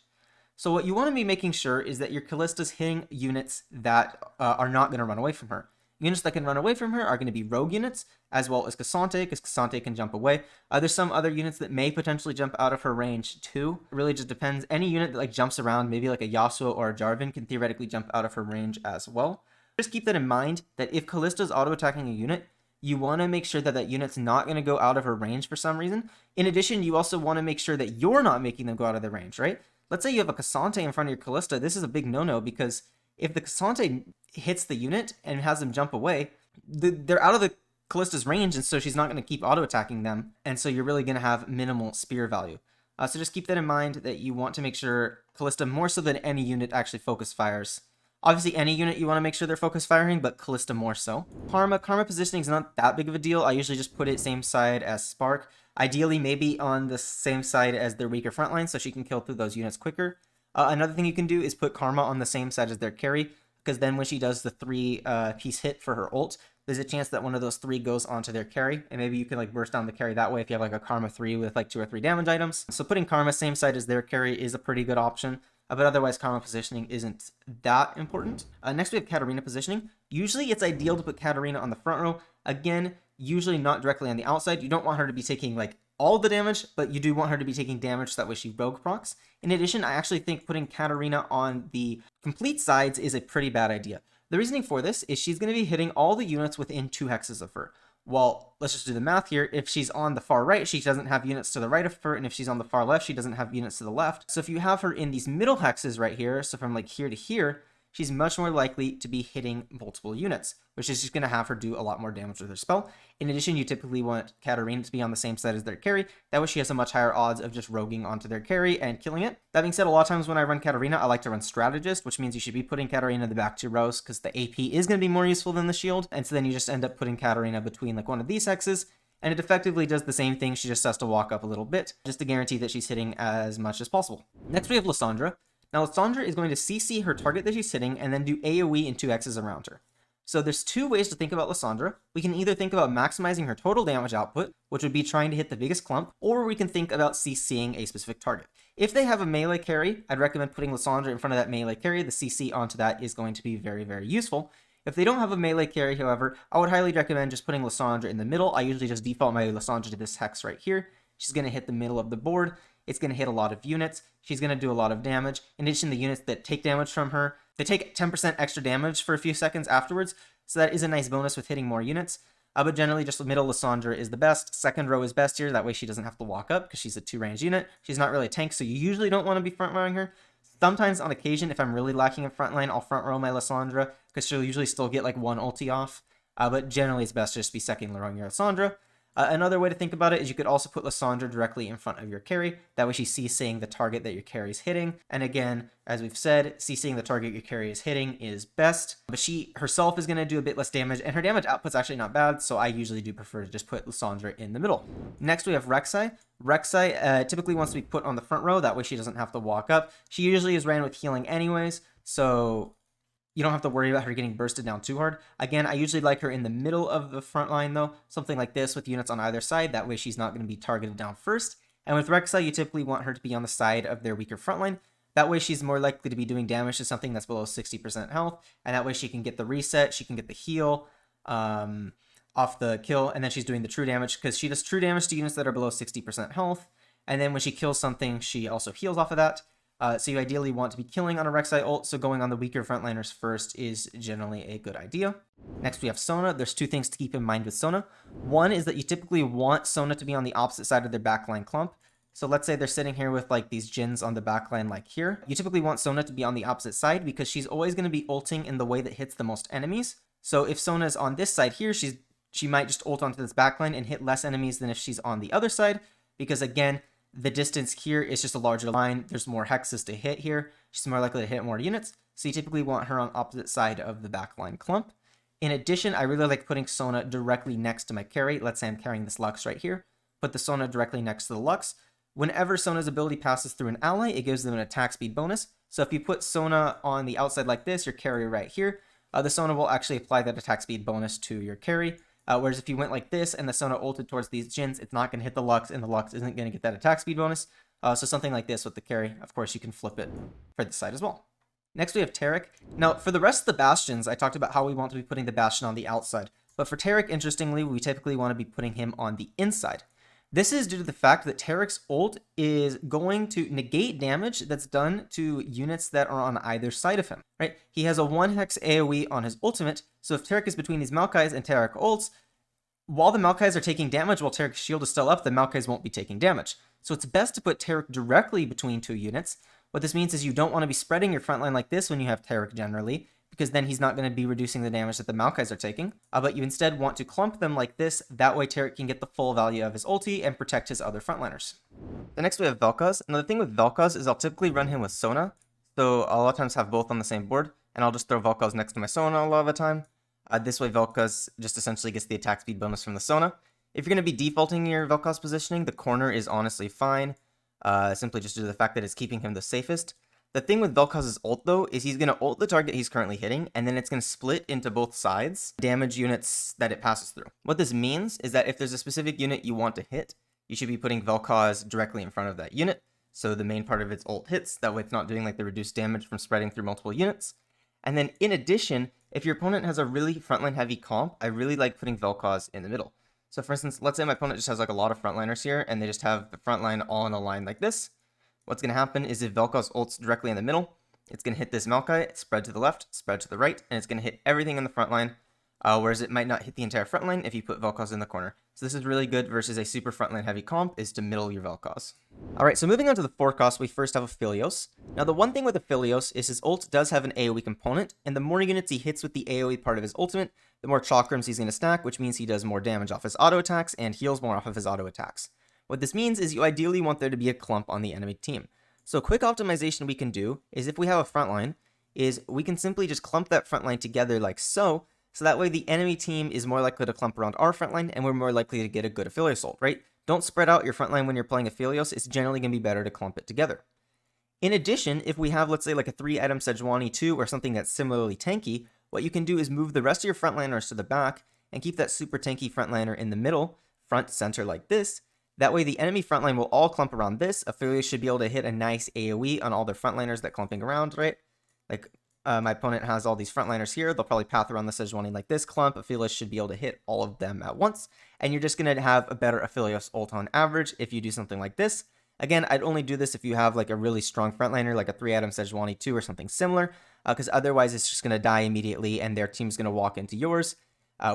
So what you want to be making sure is that your Kalista's hitting units that are not going to run away from her. Units that can run away from her are going to be rogue units, as well as Cassante, because Cassante can jump away. There's some other units that may potentially jump out of her range too. It really just depends. Any unit that like jumps around, maybe like a Yasuo or a Jarvan, can theoretically jump out of her range as well. Just keep that in mind, that if Kalista's auto-attacking a unit, you want to make sure that that unit's not going to go out of her range for some reason. In addition, you also want to make sure that you're not making them go out of their range, right? Let's say you have a Cassante in front of your Kalista. This is a big no-no because if the Cassante hits the unit and has them jump away, they're out of the Kalista's range, and so she's not going to keep auto-attacking them, and so you're really going to have minimal spear value. So just keep that in mind, that you want to make sure Kalista, more so than any unit, actually focus fires Obviously, any unit you want to make sure they're focus firing, but Kalista more so. Karma positioning is not that big of a deal. I usually just put it same side as Spark. Ideally, maybe on the same side as their weaker frontline, so she can kill through those units quicker. Another thing you can do is put Karma on the same side as their carry, because then when she does the 3-piece hit for her ult, there's a chance that one of those 3 goes onto their carry, and maybe you can like burst down the carry that way if you have like a Karma 3 with like 2 or 3 damage items. So putting Karma same side as their carry is a pretty good option. But otherwise, Karma positioning isn't that important. Next, we have Katarina positioning. Usually, it's ideal to put Katarina on the front row. Again, usually not directly on the outside. You don't want her to be taking like all the damage, but you do want her to be taking damage so that way she rogue procs. In addition, I actually think putting Katarina on the complete sides is a pretty bad idea. The reasoning for this is she's going to be hitting all the units within 2 hexes of her. Well, let's just do the math here. If she's on the far right, she doesn't have units to the right of her, and if she's on the far left, she doesn't have units to the left. So if you have her in these middle hexes right here, so from like here to here, she's much more likely to be hitting multiple units, which is just going to have her do a lot more damage with her spell. In addition, you typically want Katarina to be on the same side as their carry. That way she has a much higher odds of just roguing onto their carry and killing it. That being said, a lot of times when I run Katarina, I like to run Strategist, which means you should be putting Katarina in the back 2 rows because the AP is going to be more useful than the shield. And so then you just end up putting Katarina between like one of these hexes, and it effectively does the same thing. She just has to walk up a little bit just to guarantee that she's hitting as much as possible. Next, we have Lissandra. Now, Lissandra is going to CC her target that she's hitting and then do AoE in 2 hexes around her. So there's 2 ways to think about Lissandra. We can either think about maximizing her total damage output, which would be trying to hit the biggest clump, or we can think about CCing a specific target. If they have a melee carry, I'd recommend putting Lissandra in front of that melee carry. The CC onto that is going to be very, very useful. If they don't have a melee carry, however, I would highly recommend just putting Lissandra in the middle. I usually just default my Lissandra to this hex right here. She's going to hit the middle of the board. It's going to hit a lot of units. She's going to do a lot of damage. In addition, the units that take damage from her, they take 10% extra damage for a few seconds afterwards. So that is a nice bonus with hitting more units. But generally, just middle Lissandra is the best. Second row is best here. That way she doesn't have to walk up because she's a 2-range unit. She's not really a tank, so you usually don't want to be front rowing her. Sometimes on occasion, if I'm really lacking in front line, I'll front row my Lissandra because she'll usually still get like 1 ulti off. But generally, it's best to just be second rowing your Lissandra. Another way to think about it is you could also put Lissandra directly in front of your carry. That way she's CCing the target that your carry is hitting. And again, as we've said, CCing the target your carry is hitting is best. But she herself is going to do a bit less damage, and her damage output's actually not bad, so I usually do prefer to just put Lissandra in the middle. Next, we have Rek'Sai. Rek'Sai typically wants to be put on the front row. That way she doesn't have to walk up. She usually is ran with healing anyways, so you don't have to worry about her getting bursted down too hard. Again, I usually like her in the middle of the front line though, something like this with units on either side. That way she's not going to be targeted down first. And with Rek'Sai, you typically want her to be on the side of their weaker front line. That way she's more likely to be doing damage to something that's below 60% health. And that way she can get the reset, she can get the heal off the kill, and then she's doing the true damage because she does true damage to units that are below 60% health. And then when she kills something, she also heals off of that. So you ideally want to be killing on a Rek'Sai ult, so going on the weaker frontliners first is generally a good idea. Next we have Sona. There's 2 things to keep in mind with Sona. One is that you typically want Sona to be on the opposite side of their backline clump. So let's say they're sitting here with like these Jhins on the backline like here. You typically want Sona to be on the opposite side because she's always going to be ulting in the way that hits the most enemies. So if Sona is on this side here, she might just ult onto this backline and hit less enemies than if she's on the other side, because again, the distance here is just a larger line. There's more hexes to hit here. She's more likely to hit more units. So you typically want her on opposite side of the backline clump. In addition, I really like putting Sona directly next to my carry. Let's say I'm carrying this Lux right here. Put the Sona directly next to the Lux. Whenever Sona's ability passes through an ally, it gives them an attack speed bonus. So if you put Sona on the outside like this, your carry right here, the Sona will actually apply that attack speed bonus to your carry. Whereas if you went like this and the Sona ulted towards these Jhins, it's not going to hit the Lux, and the Lux isn't going to get that attack speed bonus. So something like this with the carry, of course, you can flip it for this side as well. Next, we have Taric. Now, for the rest of the Bastions, I talked about how we want to be putting the Bastion on the outside. But for Taric, interestingly, we typically want to be putting him on the inside. This is due to the fact that Taric's ult is going to negate damage that's done to units that are on either side of him, right? He has a 1-hex AoE on his ultimate, so if Taric is between these Maokais and Taric ults, while the Maokais are taking damage while Taric's shield is still up, the Maokais won't be taking damage. So it's best to put Taric directly between 2 units. What this means is you don't want to be spreading your front line like this when you have Taric generally, because then he's not going to be reducing the damage that the Maokais are taking. But you instead want to clump them like this. That way Taric can get the full value of his ulti and protect his other frontliners. The next we have Vel'koz. Now the thing with Vel'koz is I'll typically run him with Sona. So I'll a lot of times have both on the same board. and I'll just throw Vel'koz next to my Sona a lot of the time. This way Vel'koz just essentially gets the attack speed bonus from the Sona. If you're going to be defaulting your Vel'koz positioning, the corner is honestly fine, simply just due to the fact that it's keeping him the safest. The thing with Vel'koz's ult, though, is he's going to ult the target he's currently hitting, and then it's going to split into both sides, damage units that it passes through. What this means is that if there's a specific unit you want to hit, you should be putting Vel'koz directly in front of that unit, so the main part of its ult hits, that way it's not doing like the reduced damage from spreading through multiple units. And then in addition, if your opponent has a really frontline heavy comp, I really like putting Vel'koz in the middle. So for instance, let's say my opponent just has like a lot of frontliners here, and they just have the frontline all in a line like this. What's going to happen is if Vel'koz ults directly in the middle, it's going to hit this Maokai, spread to the left, spread to the right, and it's going to hit everything in the front line, whereas it might not hit the entire front line if you put Vel'koz in the corner. So this is really good versus a super frontline heavy comp, is to middle your Vel'koz. Alright, so moving on to the forecast, we first have Aphelios. Now the one thing with Aphelios is his ult does have an AoE component, and the more units he hits with the AoE part of his ultimate, the more chakrams he's going to stack, which means he does more damage off his auto attacks and heals more off of his auto attacks. What this means is you ideally want there to be a clump on the enemy team. So quick optimization we can do is if we have a front line, is we can simply just clump that front line together like so that way the enemy team is more likely to clump around our front line and we're more likely to get a good Aphelios ult, right? Don't spread out your front line when you're playing Aphelios, it's generally going to be better to clump it together. In addition, if we have, let's say, like a 3-item Sejuani 2 or something that's similarly tanky, what you can do is move the rest of your frontliners to the back and keep that super tanky frontliner in the middle, front, center like this. That way the enemy frontline will all clump around this. Aphelios should be able to hit a nice AoE on all their frontliners that clumping around, right? Like, my opponent has all these frontliners here. They'll probably path around the Sejuani like this clump. Aphelios should be able to hit all of them at once. And you're just going to have a better Aphelios ult on average if you do something like this. Again, I'd only do this if you have like a really strong frontliner, like a 3-item Sejuani 2 or something similar, because otherwise it's just going to die immediately and their team's going to walk into yours,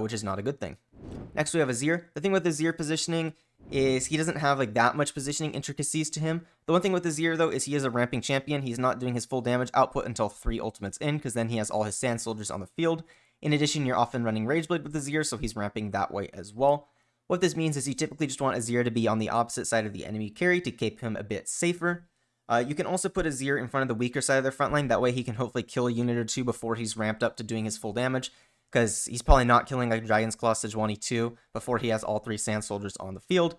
which is not a good thing. Next we have Azir. The thing with Azir positioning is he doesn't have like that much positioning intricacies to him. The one thing with Azir though is he is a ramping champion. He's not doing his full damage output until 3 ultimates in, because then he has all his sand soldiers on the field. In addition, you're often running Rageblade with Azir, so he's ramping that way as well. What this means is you typically just want Azir to be on the opposite side of the enemy carry to keep him a bit safer. You can also put Azir in front of the weaker side of their front line. That way he can hopefully kill a unit or two before he's ramped up to doing his full damage, because he's probably not killing like Dragon's Claw Sejuani 2 before he has all 3 sand soldiers on the field.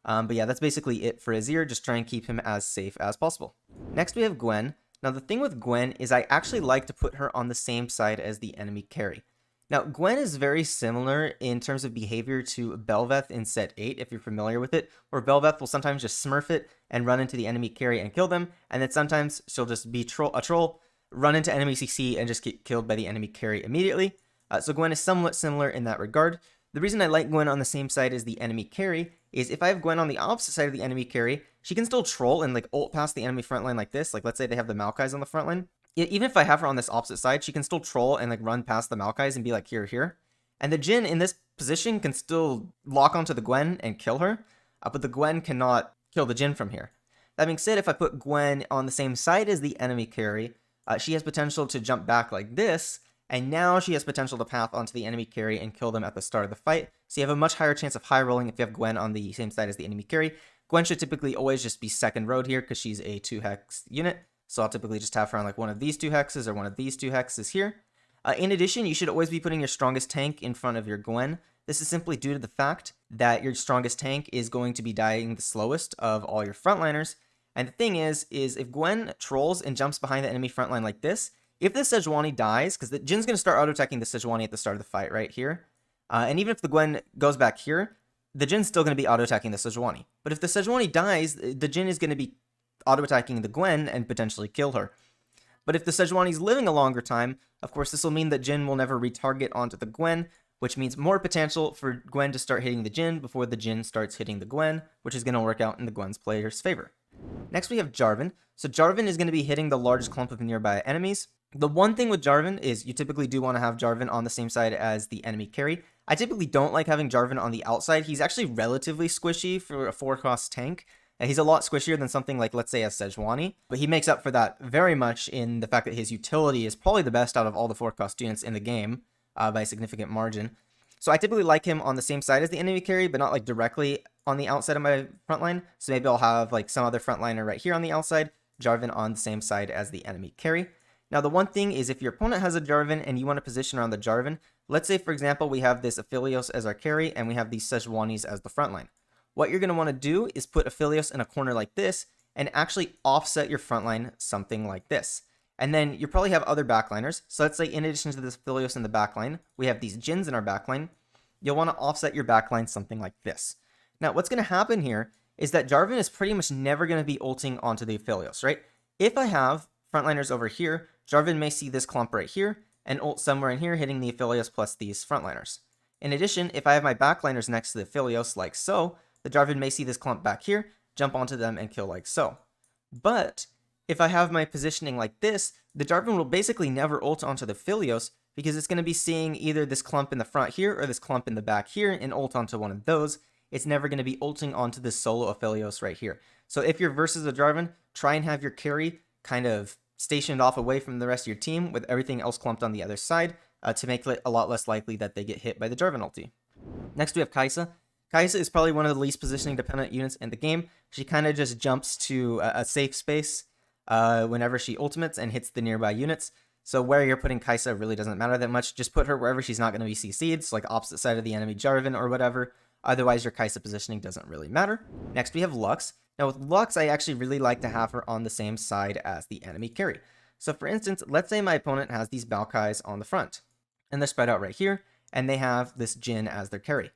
But yeah, that's basically it for Azir. Just try and keep him as safe as possible. Next we have Gwen. Now the thing with Gwen is I actually like to put her on the same side as the enemy carry. Now, Gwen is very similar in terms of behavior to Bel'veth in Sett 8, if you're familiar with it, where Bel'veth will sometimes just smurf it and run into the enemy carry and kill them, and then sometimes she'll just be a troll, run into enemy CC, and just get killed by the enemy carry immediately. So Gwen is somewhat similar in that regard. The reason I like Gwen on the same side as the enemy carry is if I have Gwen on the opposite side of the enemy carry, she can still troll and like ult past the enemy front line like this. Like let's say they have the Maokais on the front line. Even if I have her on this opposite side, she can still troll and like run past the Maokais and be like here. And the Jhin in this position can still lock onto the Gwen and kill her, but the Gwen cannot kill the Jhin from here. That being said, if I put Gwen on the same side as the enemy carry, she has potential to jump back like this, and now she has potential to path onto the enemy carry and kill them at the start of the fight. So you have a much higher chance of high rolling if you have Gwen on the same side as the enemy carry. Gwen should typically always just be second road here because she's a 2-hex unit. So I'll typically just have her on like one of these 2 hexes or one of these 2 hexes here. In addition, you should always be putting your strongest tank in front of your Gwen. This is simply due to the fact that your strongest tank is going to be dying the slowest of all your frontliners. And the thing is if Gwen trolls and jumps behind the enemy frontline like this, if the Sejuani dies, because the Jin's going to start auto-attacking the Sejuani at the start of the fight right here, and even if the Gwen goes back here, the Jin's still going to be auto-attacking the Sejuani. But if the Sejuani dies, the Jhin is going to be auto-attacking the Gwen and potentially kill her. But if the Sejuani's living a longer time, of course this will mean that Jhin will never retarget onto the Gwen, which means more potential for Gwen to start hitting the Jhin before the Jhin starts hitting the Gwen, which is going to work out in the Gwen's player's favor. Next we have Jarvan. So Jarvan is going to be hitting the largest clump of nearby enemies. The one thing with Jarvan is you typically do want to have Jarvan on the same side as the enemy carry. I typically don't like having Jarvan on the outside. He's actually relatively squishy for a 4-cost tank. He's a lot squishier than something like, let's say, a Sejuani, but he makes up for that very much in the fact that his utility is probably the best out of all the 4-cost units in the game by a significant margin. So I typically like him on the same side as the enemy carry, but not like directly on the outside of my front line. So maybe I'll have like some other frontliner right here on the outside, Jarvan on the same side as the enemy carry. Now, the one thing is if your opponent has a Jarvan and you want to position around the Jarvan, let's say, for example, we have this Aphelios as our carry and we have these Sejuanis as the front line. What you're going to want to do is put Aphelios in a corner like this and actually offset your front line something like this. And then you probably have other backliners. So let's say in addition to this Aphelios in the backline, we have these Jhins in our backline. You'll want to offset your backline something like this. Now, what's going to happen here is that Jarvan is pretty much never going to be ulting onto the Aphelios, right? If I have frontliners over here, Jarvan may see this clump right here and ult somewhere in here, hitting the Aphelios plus these frontliners. In addition, if I have my backliners next to the Aphelios like so, the Jarvan may see this clump back here, jump onto them and kill like so. But if I have my positioning like this, the Jarvan will basically never ult onto the Aphelios because it's going to be seeing either this clump in the front here or this clump in the back here and ult onto one of those. It's never going to be ulting onto this solo Aphelios right here. So if you're versus a Jarvan, try and have your carry kind of stationed off away from the rest of your team with everything else clumped on the other side to make it a lot less likely that they get hit by the Jarvan ulti. Next we have Kai'Sa. Kai'Sa is probably one of the least positioning dependent units in the game. She kind of just jumps to a safe space whenever she ultimates and hits the nearby units. So where you're putting Kai'Sa really doesn't matter that much. Just put her wherever she's not going to be CC'd, so like opposite side of the enemy Jarvan or whatever. Otherwise, your Kai'Sa positioning doesn't really matter. Next, we have Lux. Now, with Lux, I actually really like to have her on the same side as the enemy carry. So, for instance, let's say my opponent has these Maokais on the front, and they're spread out right here, and they have this Jhin as their carry.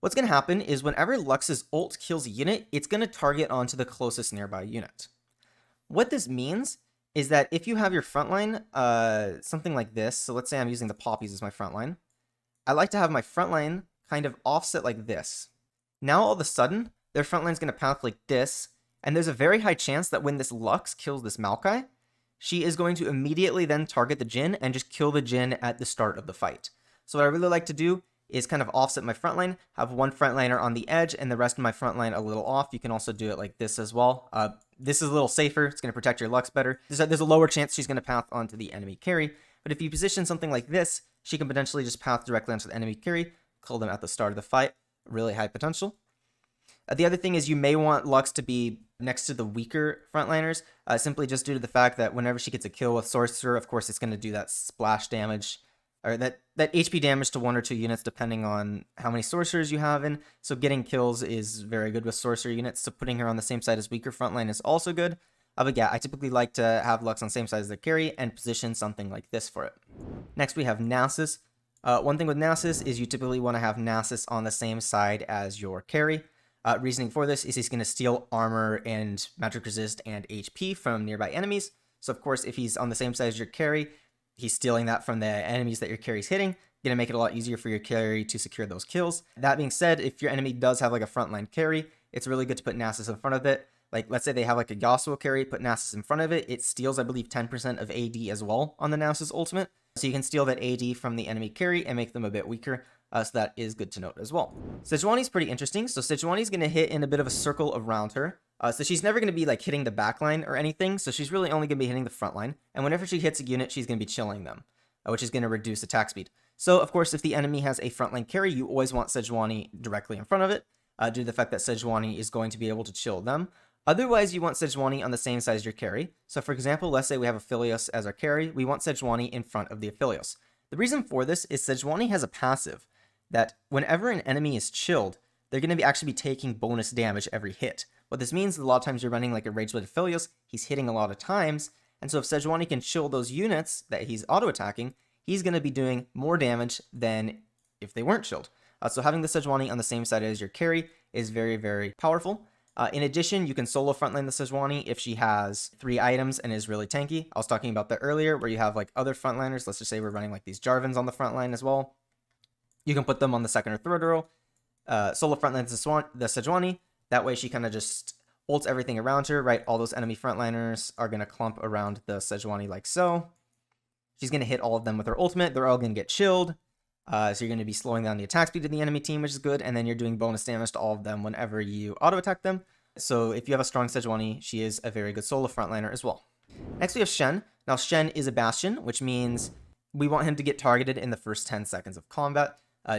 What's going to happen is whenever Lux's ult kills a unit, it's going to target onto the closest nearby unit. What this means is that if you have your frontline, something like this, so let's say I'm using the poppies as my frontline, I like to have my frontline kind of offset like this. Now all of a sudden, their frontline is going to path like this, and there's a very high chance that when this Lux kills this Maokai, she is going to immediately then target the Jhin and just kill the Jhin at the start of the fight. So what I really like to do is kind of offset my frontline, have one frontliner on the edge and the rest of my frontline a little off. You can also do it like this as well. This is a little safer. It's going to protect your Lux better. There's a lower chance she's going to path onto the enemy carry, but if you position something like this, she can potentially just path directly onto the enemy carry, kill them at the start of the fight. Really high potential. The other thing is you may want Lux to be next to the weaker frontliners, simply just due to the fact that whenever she gets a kill with Sorcerer, of course it's going to do that splash damage, or that HP damage to 1 or 2 units depending on how many Sorcerers you have in. So getting kills is very good with Sorcerer units, so putting her on the same side as weaker frontline is also good. But yeah, I typically like to have Lux on the same side as the carry and position something like this for it. Next we have Nasus. One thing with Nasus is you typically want to have Nasus on the same side as your carry. Reasoning for this is he's going to steal armor and magic resist and HP from nearby enemies. So of course, if he's on the same side as your carry, he's stealing that from the enemies that your carry's hitting. Going to make it a lot easier for your carry to secure those kills. That being said, if your enemy does have like a frontline carry, it's really good to put Nasus in front of it. Like, let's say they have like a Yasuo carry, put Nasus in front of it. It steals, I believe, 10% of AD as well on the Nasus ultimate. So you can steal that AD from the enemy carry and make them a bit weaker. So that is good to note as well. Sejuani's pretty interesting. So Sejuani's going to hit in a bit of a circle around her. So she's never going to be like hitting the backline or anything. So she's really only going to be hitting the front line. And whenever she hits a unit, she's going to be chilling them, which is going to reduce attack speed. So of course, if the enemy has a frontline carry, you always want Sejuani directly in front of it, due to the fact that Sejuani is going to be able to chill them. Otherwise, you want Sejuani on the same side as your carry. So for example, let's say we have Aphelios as our carry. We want Sejuani in front of the Aphelios. The reason for this is Sejuani has a passive that whenever an enemy is chilled, they're going to actually be taking bonus damage every hit. What this means is a lot of times you're running like a Rage Blade Aphelios, he's hitting a lot of times, and so if Sejuani can chill those units that he's auto-attacking, he's going to be doing more damage than if they weren't chilled. So having the Sejuani on the same side as your carry is very, very powerful. In addition, you can solo frontline the Sejuani if she has 3 items and is really tanky. I was talking about that earlier, where you have like other frontliners. Let's just say we're running like these Jarvans on the front line as well. You can put them on the second or third row. Solo frontline the Sejuani. That way she kind of just ults everything around her, right? All those enemy frontliners are going to clump around the Sejuani like so. She's going to hit all of them with her ultimate. They're all going to get chilled. So you're going to be slowing down the attack speed of the enemy team, which is good. And then you're doing bonus damage to all of them whenever you auto-attack them. So if you have a strong Sejuani, she is a very good solo frontliner as well. Next we have Shen. Now Shen is a Bastion, which means we want him to get targeted in the first 10 seconds of combat.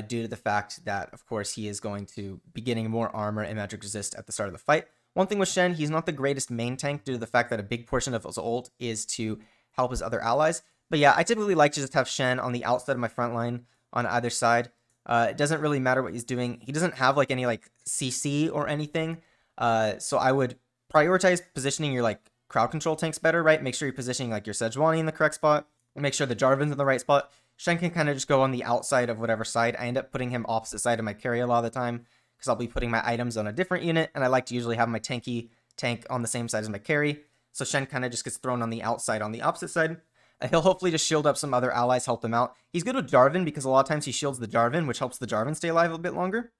Due to the fact that, of course, he is going to be getting more armor and magic resist at the start of the fight. One thing with Shen, he's not the greatest main tank due to the fact that a big portion of his ult is to help his other allies. But yeah, I typically like to just have Shen on the outside of my front line on either side. It doesn't really matter what he's doing. He doesn't have like any like CC or anything. So I would prioritize positioning your like crowd control tanks better, right? Make sure you're positioning like your Sejuani in the correct spot. Make sure the Jarvan's in the right spot. Shen can kind of just go on the outside of whatever side. I end up putting him opposite side of my carry a lot of the time because I'll be putting my items on a different unit, and I like to usually have my tanky tank on the same side as my carry. So Shen kind of just gets thrown on the outside on the opposite side. He'll hopefully just shield up some other allies, help them out. He's good with Jarvan because a lot of times he shields the Jarvan, which helps the Jarvan stay alive a bit longer.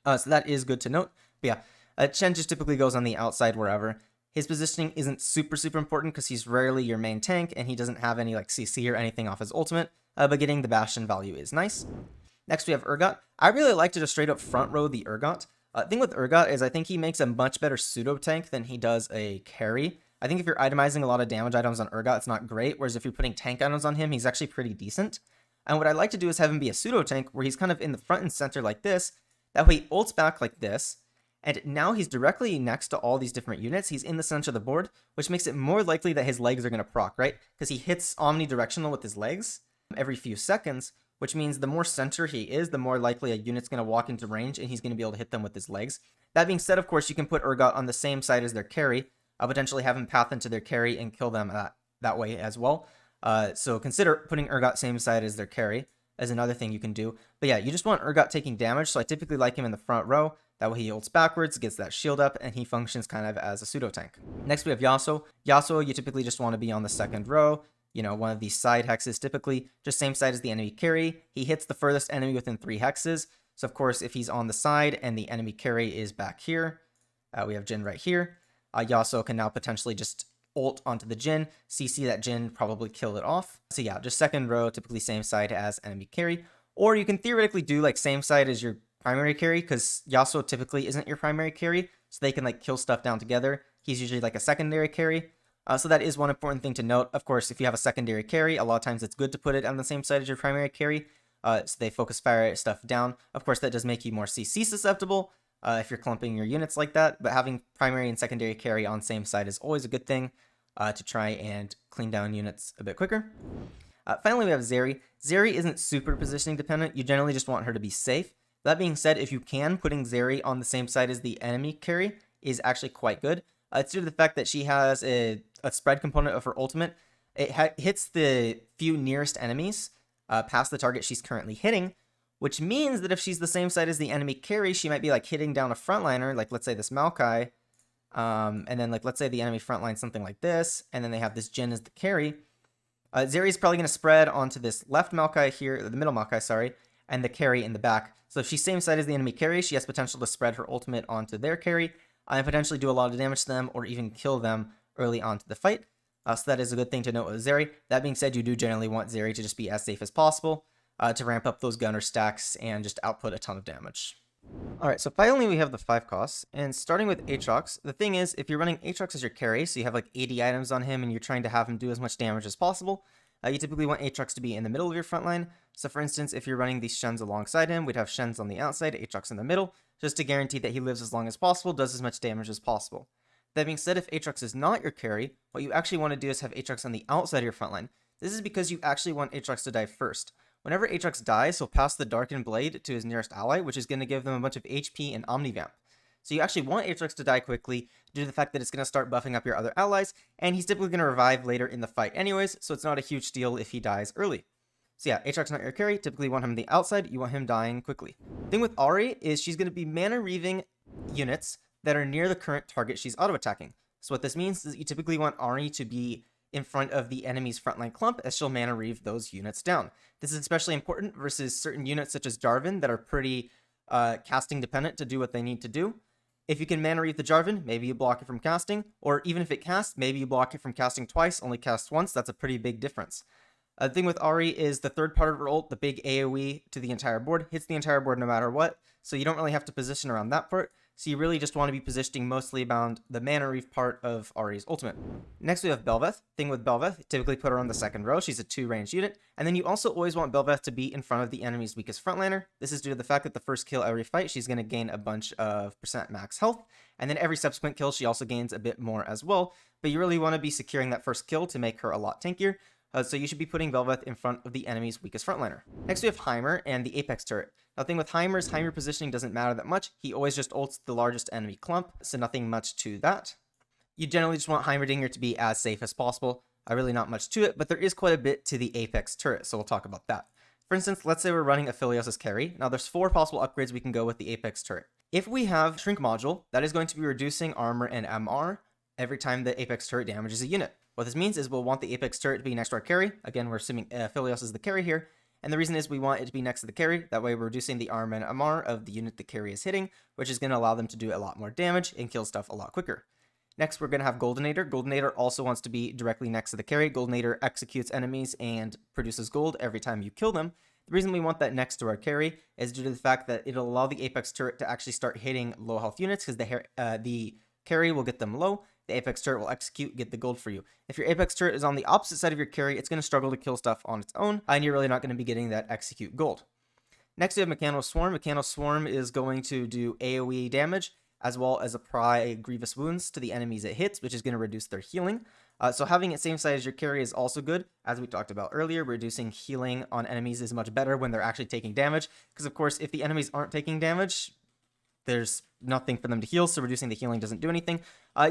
So that is good to note. But yeah, Shen just typically goes on the outside wherever. His positioning isn't super important because he's rarely your main tank, and he doesn't have any like CC or anything off his ultimate. But getting the Bastion value is nice. Next we have Urgot. I really like to just straight up front row the Urgot. Thing with Urgot is I think he makes a much better pseudo tank than he does a carry. I think if you're itemizing a lot of damage items on Urgot, it's not great, whereas if you're putting tank items on him, he's actually pretty decent. And what I like to do is have him be a pseudo tank where he's kind of in the front and center like this. That way he ults back like this, and now he's directly next to all these different units. He's in the center of the board, which makes it more likely that his legs are going to proc, right? Because he hits omnidirectional with his legs every few seconds, which means the more center he is, the more likely a unit's going to walk into range and he's going to be able to hit them with his legs. That being said, of course, you can put Urgot on the same side as their carry, potentially have him path into their carry and kill them that way as well. So consider putting Urgot same side as their carry as another thing you can do. But yeah, you just want Urgot taking damage, so I typically like him in the front row. That way he ults backwards, gets that shield up, and he functions kind of as a pseudo tank. Next we have Yasuo. Yasuo, you typically just want to be on the second row. You know, one of these side hexes, typically just same side as the enemy carry. He hits the furthest enemy within 3 hexes. So of course, if he's on the side and the enemy carry is back here, we have Jhin right here. Yasuo can now potentially just ult onto the Jhin, CC that Jhin, probably kill it off. So yeah, just second row, typically same side as enemy carry. Or you can theoretically do like same side as your primary carry, because Yasuo typically isn't your primary carry, so they can like kill stuff down together. He's usually like a secondary carry. So that is one important thing to note. Of course, if you have a secondary carry, a lot of times it's good to put it on the same side as your primary carry, so they focus fire stuff down. Of course, that does make you more CC susceptible if you're clumping your units like that, but having primary and secondary carry on same side is always a good thing to try and clean down units a bit quicker. Finally, we have Zeri. Zeri isn't super positioning dependent. You generally just want her to be safe. That being said, if you can, putting Zeri on the same side as the enemy carry is actually quite good. It's due to the fact that she has a spread component of her ultimate. It hits the few nearest enemies past the target she's currently hitting, which means that if she's the same side as the enemy carry, she might be like hitting down a frontliner, like let's say this Maokai, and then like let's say the enemy frontline something like this, and then they have this Jhin as the carry. Zeri is probably going to spread onto this left Maokai here, the middle Maokai, sorry, and the carry in the back. So if she's same side as the enemy carry, she has potential to spread her ultimate onto their carry, and potentially do a lot of damage to them or even kill them early on to the fight. So that is a good thing to note with Zeri. That being said, you do generally want Zeri to just be as safe as possible to ramp up those gunner stacks and just output a ton of damage. Alright, so finally we have the 5 costs, and starting with Aatrox, the thing is, if you're running Aatrox as your carry, so you have like 80 items on him and you're trying to have him do as much damage as possible, you typically want Aatrox to be in the middle of your front line. So for instance, if you're running these Shens alongside him, we'd have Shens on the outside, Aatrox in the middle, just to guarantee that he lives as long as possible, does as much damage as possible. That being said, if Aatrox is not your carry, what you actually want to do is have Aatrox on the outside of your front line. This is because you actually want Aatrox to die first. Whenever Aatrox dies, he'll pass the Darkened Blade to his nearest ally, which is going to give them a bunch of HP and Omnivamp. So you actually want Aatrox to die quickly due to the fact that it's going to start buffing up your other allies, and he's typically going to revive later in the fight anyways, so it's not a huge deal if he dies early. So yeah, Aatrox not your carry, typically want him on the outside, you want him dying quickly. The thing with Ahri is she's going to be mana reaving units that are near the current target she's auto-attacking. So what this means is you typically want Ahri to be in front of the enemy's frontline clump as she'll mana reave those units down. This is especially important versus certain units such as Jarvan that are pretty casting dependent to do what they need to do. If you can mana reave the Jarvan, maybe you block it from casting, or even if it casts, maybe you block it from casting twice, only cast once. That's a pretty big difference. The thing with Ahri is the third part of her ult, the big AoE to the entire board, hits the entire board no matter what, so you don't really have to position around that part. so you really just want to be positioning mostly around the Mana Reef part of Ahri's ultimate. Next we have Bel'veth. Thing with Bel'veth, typically put her on the second row. She's a 2-range unit, and then you also always want Bel'veth to be in front of the enemy's weakest frontliner. This is due to the fact that the first kill every fight, she's going to gain a bunch of % max health, and then every subsequent kill, she also gains a bit more as well, but you really want to be securing that first kill to make her a lot tankier. So you should be putting Bel'veth in front of the enemy's weakest frontliner. Next we have Heimer and the Apex turret. Now the thing with Heimer is Heimer positioning doesn't matter that much. He always just ults the largest enemy clump, so nothing much to that. You generally just want Heimerdinger to be as safe as possible. Really not much to it, but there is quite a bit to the Apex turret, so we'll talk about that. For instance, let's say we're running Aphelios as carry. Now there's 4 possible upgrades we can go with the Apex turret. If we have Shrink module, that is going to be reducing armor and MR every time the Apex turret damages a unit. What this means is we'll want the Apex turret to be next to our carry. Again, we're assuming Aphelios is the carry here. And the reason is we want it to be next to the carry. That way we're reducing the armor and MR of the unit the carry is hitting, which is going to allow them to do a lot more damage and kill stuff a lot quicker. Next, we're going to have Goldenator. Goldenator also wants to be directly next to the carry. Goldenator executes enemies and produces gold every time you kill them. The reason we want that next to our carry is due to the fact that it'll allow the Apex turret to actually start hitting low health units because the carry will get them low. The Apex turret will execute, get the gold for you. If your Apex turret is on the opposite side of your carry, it's going to struggle to kill stuff on its own, and you're really not going to be getting that execute gold. Next, we have Mechano Swarm. Mechano Swarm is going to do AoE damage, as well as apply grievous wounds to the enemies it hits, which is going to reduce their healing. So having it same side as your carry is also good. As we talked about earlier, reducing healing on enemies is much better when they're actually taking damage, because of course, if the enemies aren't taking damage, there's nothing for them to heal, so reducing the healing doesn't do anything.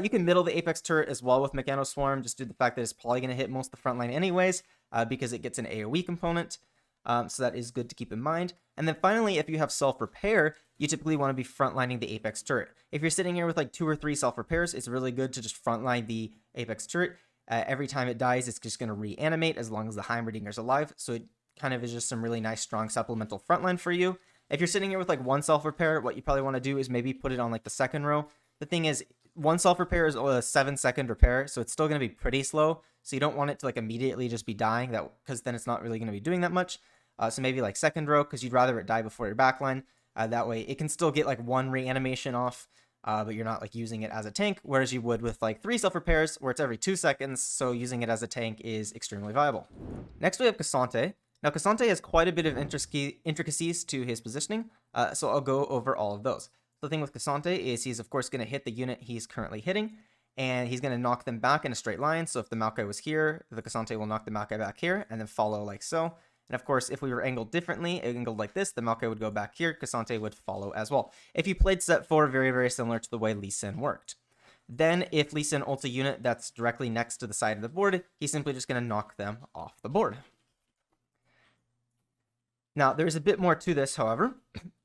You can middle the Apex turret as well with Mechano Swarm, just due to the fact that it's probably going to hit most of the front line anyways, because it gets an AoE component. So that is good to keep in mind. And then finally, if you have self-repair, you typically want to be frontlining the Apex turret. If you're sitting here with like 2 or 3 self-repairs, it's really good to just frontline the Apex turret. Every time it dies, it's just going to reanimate as long as the Heimerdinger's alive. So it kind of is just some really nice, strong supplemental frontline for you. If you're sitting here with like 1 self-repair, what you probably want to do is maybe put it on like the second row. The thing is, 1 self-repair is a 7-second repair, so it's still going to be pretty slow. So you don't want it to like immediately just be dying, because then it's not really going to be doing that much. So maybe like second row, because you'd rather it die before your backline. That way it can still get like 1 reanimation off, but you're not like using it as a tank, whereas you would with like 3 self-repairs, where it's every 2 seconds, so using it as a tank is extremely viable. Next we have Cassante. Now, Cassante has quite a bit of intricacies to his positioning, so I'll go over all of those. The thing with Cassante is he's, of course, going to hit the unit he's currently hitting, and he's going to knock them back in a straight line. So if the Maokai was here, the Cassante will knock the Maokai back here, and then follow like so. And of course, if we were angled differently, angled like this, the Maokai would go back here, Cassante would follow as well. If you played Sett 4, very, very similar to the way Lee Sin worked. Then, if Lee Sin ults a unit that's directly next to the side of the board, he's simply just going to knock them off the board. Now, there's a bit more to this, however.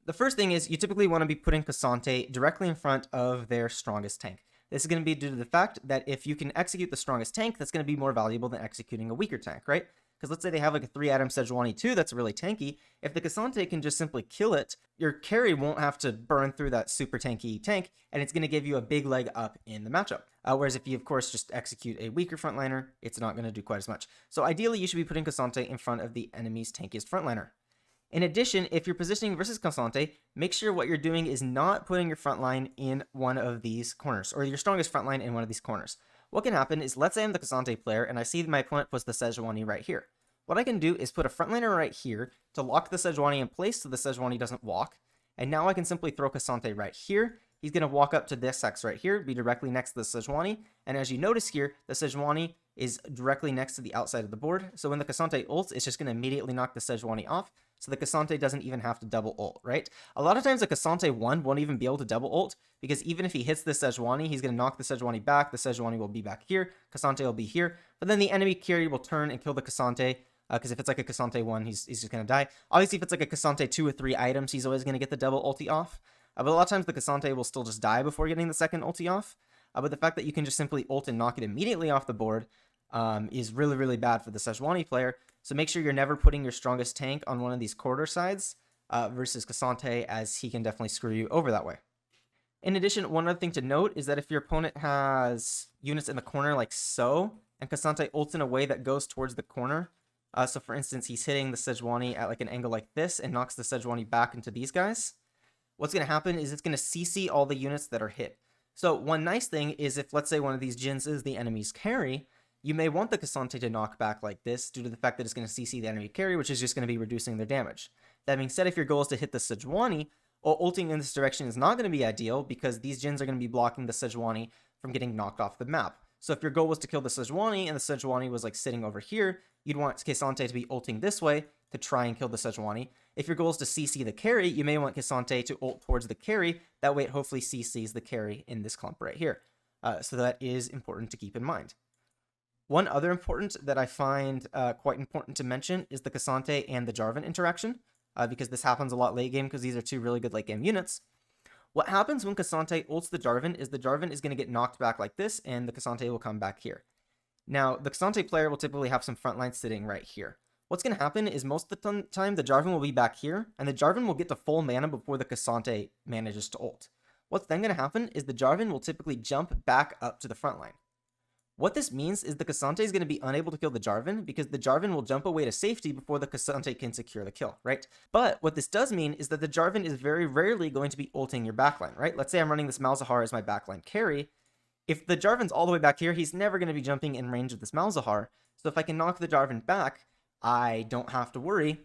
The first thing is you typically want to be putting Cassante directly in front of their strongest tank. This is going to be due to the fact that if you can execute the strongest tank, that's going to be more valuable than executing a weaker tank, right? Because let's say they have like a 3-item Sejuani 2 that's really tanky. If the Cassante can just simply kill it, your carry won't have to burn through that super tanky tank, and it's going to give you a big leg up in the matchup. Whereas if you, of course, just execute a weaker frontliner, it's not going to do quite as much. So ideally, you should be putting Cassante in front of the enemy's tankiest frontliner. In addition, if you're positioning versus Cassante, make sure what you're doing is not putting your front line in one of these corners, or your strongest front line in one of these corners. What can happen is, let's say I'm the Cassante player, and I see my opponent puts the Sejuani right here. What I can do is put a frontliner right here to lock the Sejuani in place so the Sejuani doesn't walk, and now I can simply throw Cassante right here. He's going to walk up to this X right here, be directly next to the Sejuani, and as you notice here, the Sejuani is directly next to the outside of the board, so when the Cassante ults, it's just going to immediately knock the Sejuani off, so the Cassante doesn't even have to double ult, right? A lot of times the Cassante 1 won't even be able to double ult, because even if he hits the Sejuani, he's going to knock the Sejuani back, the Sejuani will be back here, Cassante will be here, but then the enemy carry will turn and kill the Cassante, because if it's like a Cassante 1, he's just going to die. Obviously, if it's like a Cassante 2 or 3 items, he's always going to get the double ulti off, but a lot of times the Cassante will still just die before getting the second ulti off, but the fact that you can just simply ult and knock it immediately off the board is really, really bad for the Sejuani player. So make sure you're never putting your strongest tank on one of these quarter sides versus Cassante, as he can definitely screw you over that way. In addition, one other thing to note is that if your opponent has units in the corner like so, and Cassante ults in a way that goes towards the corner, so for instance, he's hitting the Sejuani at like an angle like this and knocks the Sejuani back into these guys. what's going to happen is it's going to CC all the units that are hit. So one nice thing is if, let's say, one of these Jhins is the enemy's carry, you may want the K'Sante to knock back like this due to the fact that it's going to CC the enemy carry, which is just going to be reducing their damage. That being said, if your goal is to hit the Sejuani, ulting in this direction is not going to be ideal because these Jhins are going to be blocking the Sejuani from getting knocked off the map. So if your goal was to kill the Sejuani and the Sejuani was like sitting over here, you'd want K'Sante to be ulting this way to try and kill the Sejuani. If your goal is to CC the carry, you may want K'Sante to ult towards the carry. That way it hopefully CCs the carry in this clump right here. So that is important to keep in mind. One other important that I find quite important to mention is the K'Sante and the Jarvan interaction, because this happens a lot late game because these are two really good late game units. What happens when K'Sante ults the Jarvan is the Jarvan is going to get knocked back like this, and the K'Sante will come back here. Now, the K'Sante player will typically have some frontline sitting right here. What's going to happen is most of the time the Jarvan will be back here, and the Jarvan will get to full mana before the K'Sante manages to ult. What's then going to happen is the Jarvan will typically jump back up to the front line. What this means is the K'Sante is going to be unable to kill the Jarvan because the Jarvan will jump away to safety before the K'Sante can secure the kill, right? But what this does mean is that the Jarvan is very rarely going to be ulting your backline, right? Let's say I'm running this Malzahar as my backline carry. If the Jarvan's all the way back here, he's never going to be jumping in range of this Malzahar. So if I can knock the Jarvan back, I don't have to worry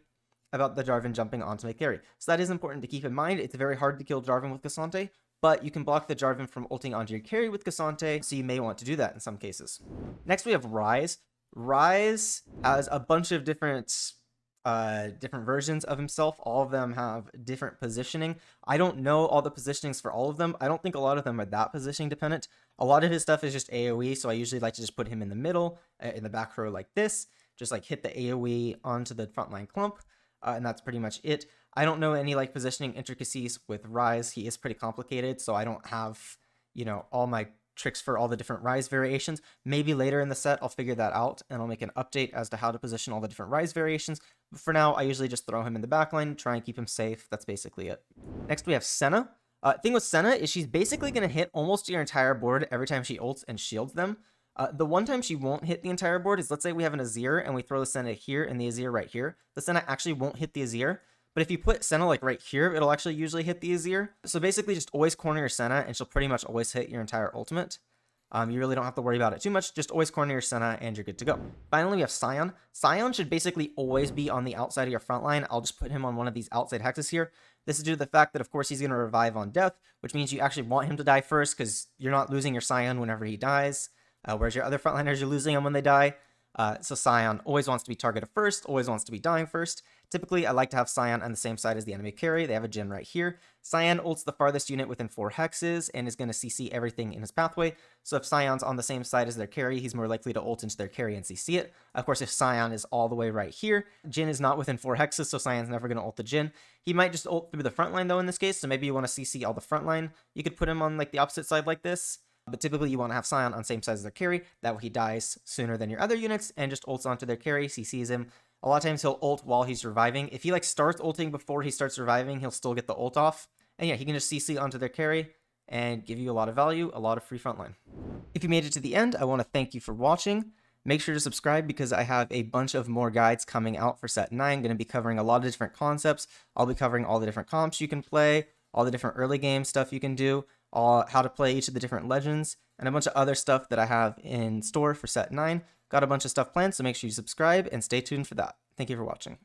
about the Jarvan jumping onto my carry. So that is important to keep in mind. It's very hard to kill Jarvan with K'Sante, but you can block the Jarvan from ulting onto your carry with K'Sante, so you may want to do that in some cases. Next, we have Ryze. Ryze has a bunch of different versions of himself. All of them have different positioning. I don't know all the positionings for all of them. I don't think a lot of them are that positioning dependent. A lot of his stuff is just AoE, so I usually like to just put him in the middle, in the back row like this, just like hit the AoE onto the frontline clump, and that's pretty much it. I don't know any like positioning intricacies with Ryze. He is pretty complicated, so I don't have, all my tricks for all the different Ryze variations. Maybe later in the set I'll figure that out and I'll make an update as to how to position all the different Ryze variations. But for now, I usually just throw him in the backline, try and keep him safe. That's basically it. Next we have Senna. Thing with Senna is she's basically going to hit almost your entire board every time she ults and shields them. The one time she won't hit the entire board is, let's say we have an Azir and we throw the Senna here and the Azir right here. The Senna actually won't hit the Azir. But if you put Senna like right here, it'll actually usually hit the Azir. So basically just always corner your Senna and she'll pretty much always hit your entire ultimate. You really don't have to worry about it too much. Just always corner your Senna and you're good to go. Finally, we have Sion. Sion should basically always be on the outside of your front line. I'll just put him on one of these outside hexes here. This is due to the fact that, of course, he's going to revive on death, which means you actually want him to die first because you're not losing your Sion whenever he dies. Whereas your other frontliners, you're losing them when they die. So Sion always wants to be targeted first, always wants to be dying first. Typically, I like to have Sion on the same side as the enemy carry. They have a Jhin right here. Sion ults the farthest unit within 4 hexes and is going to CC everything in his pathway. So if Sion's on the same side as their carry, he's more likely to ult into their carry and CC it. Of course, if Sion is all the way right here, Jhin is not within 4 hexes, so Sion's never going to ult the Jhin. He might just ult through the front line, though, in this case, so maybe you want to CC all the front line. You could put him on like the opposite side like this. But typically you want to have Sion on the same side as their carry. That way he dies sooner than your other units and just ults onto their carry, CCs him. A lot of times he'll ult while he's reviving. If he like starts ulting before he starts reviving, he'll still get the ult off. And yeah, he can just CC onto their carry and give you a lot of value, a lot of free frontline. If you made it to the end, I want to thank you for watching. Make sure to subscribe because I have a bunch of more guides coming out for Set 9. I'm going to be covering a lot of different concepts. I'll be covering all the different comps you can play, all the different early game stuff you can do, how to play each of the different legends, and a bunch of other stuff that I have in store for Set 9. Got a bunch of stuff planned, so make sure you subscribe and stay tuned for that. Thank you for watching.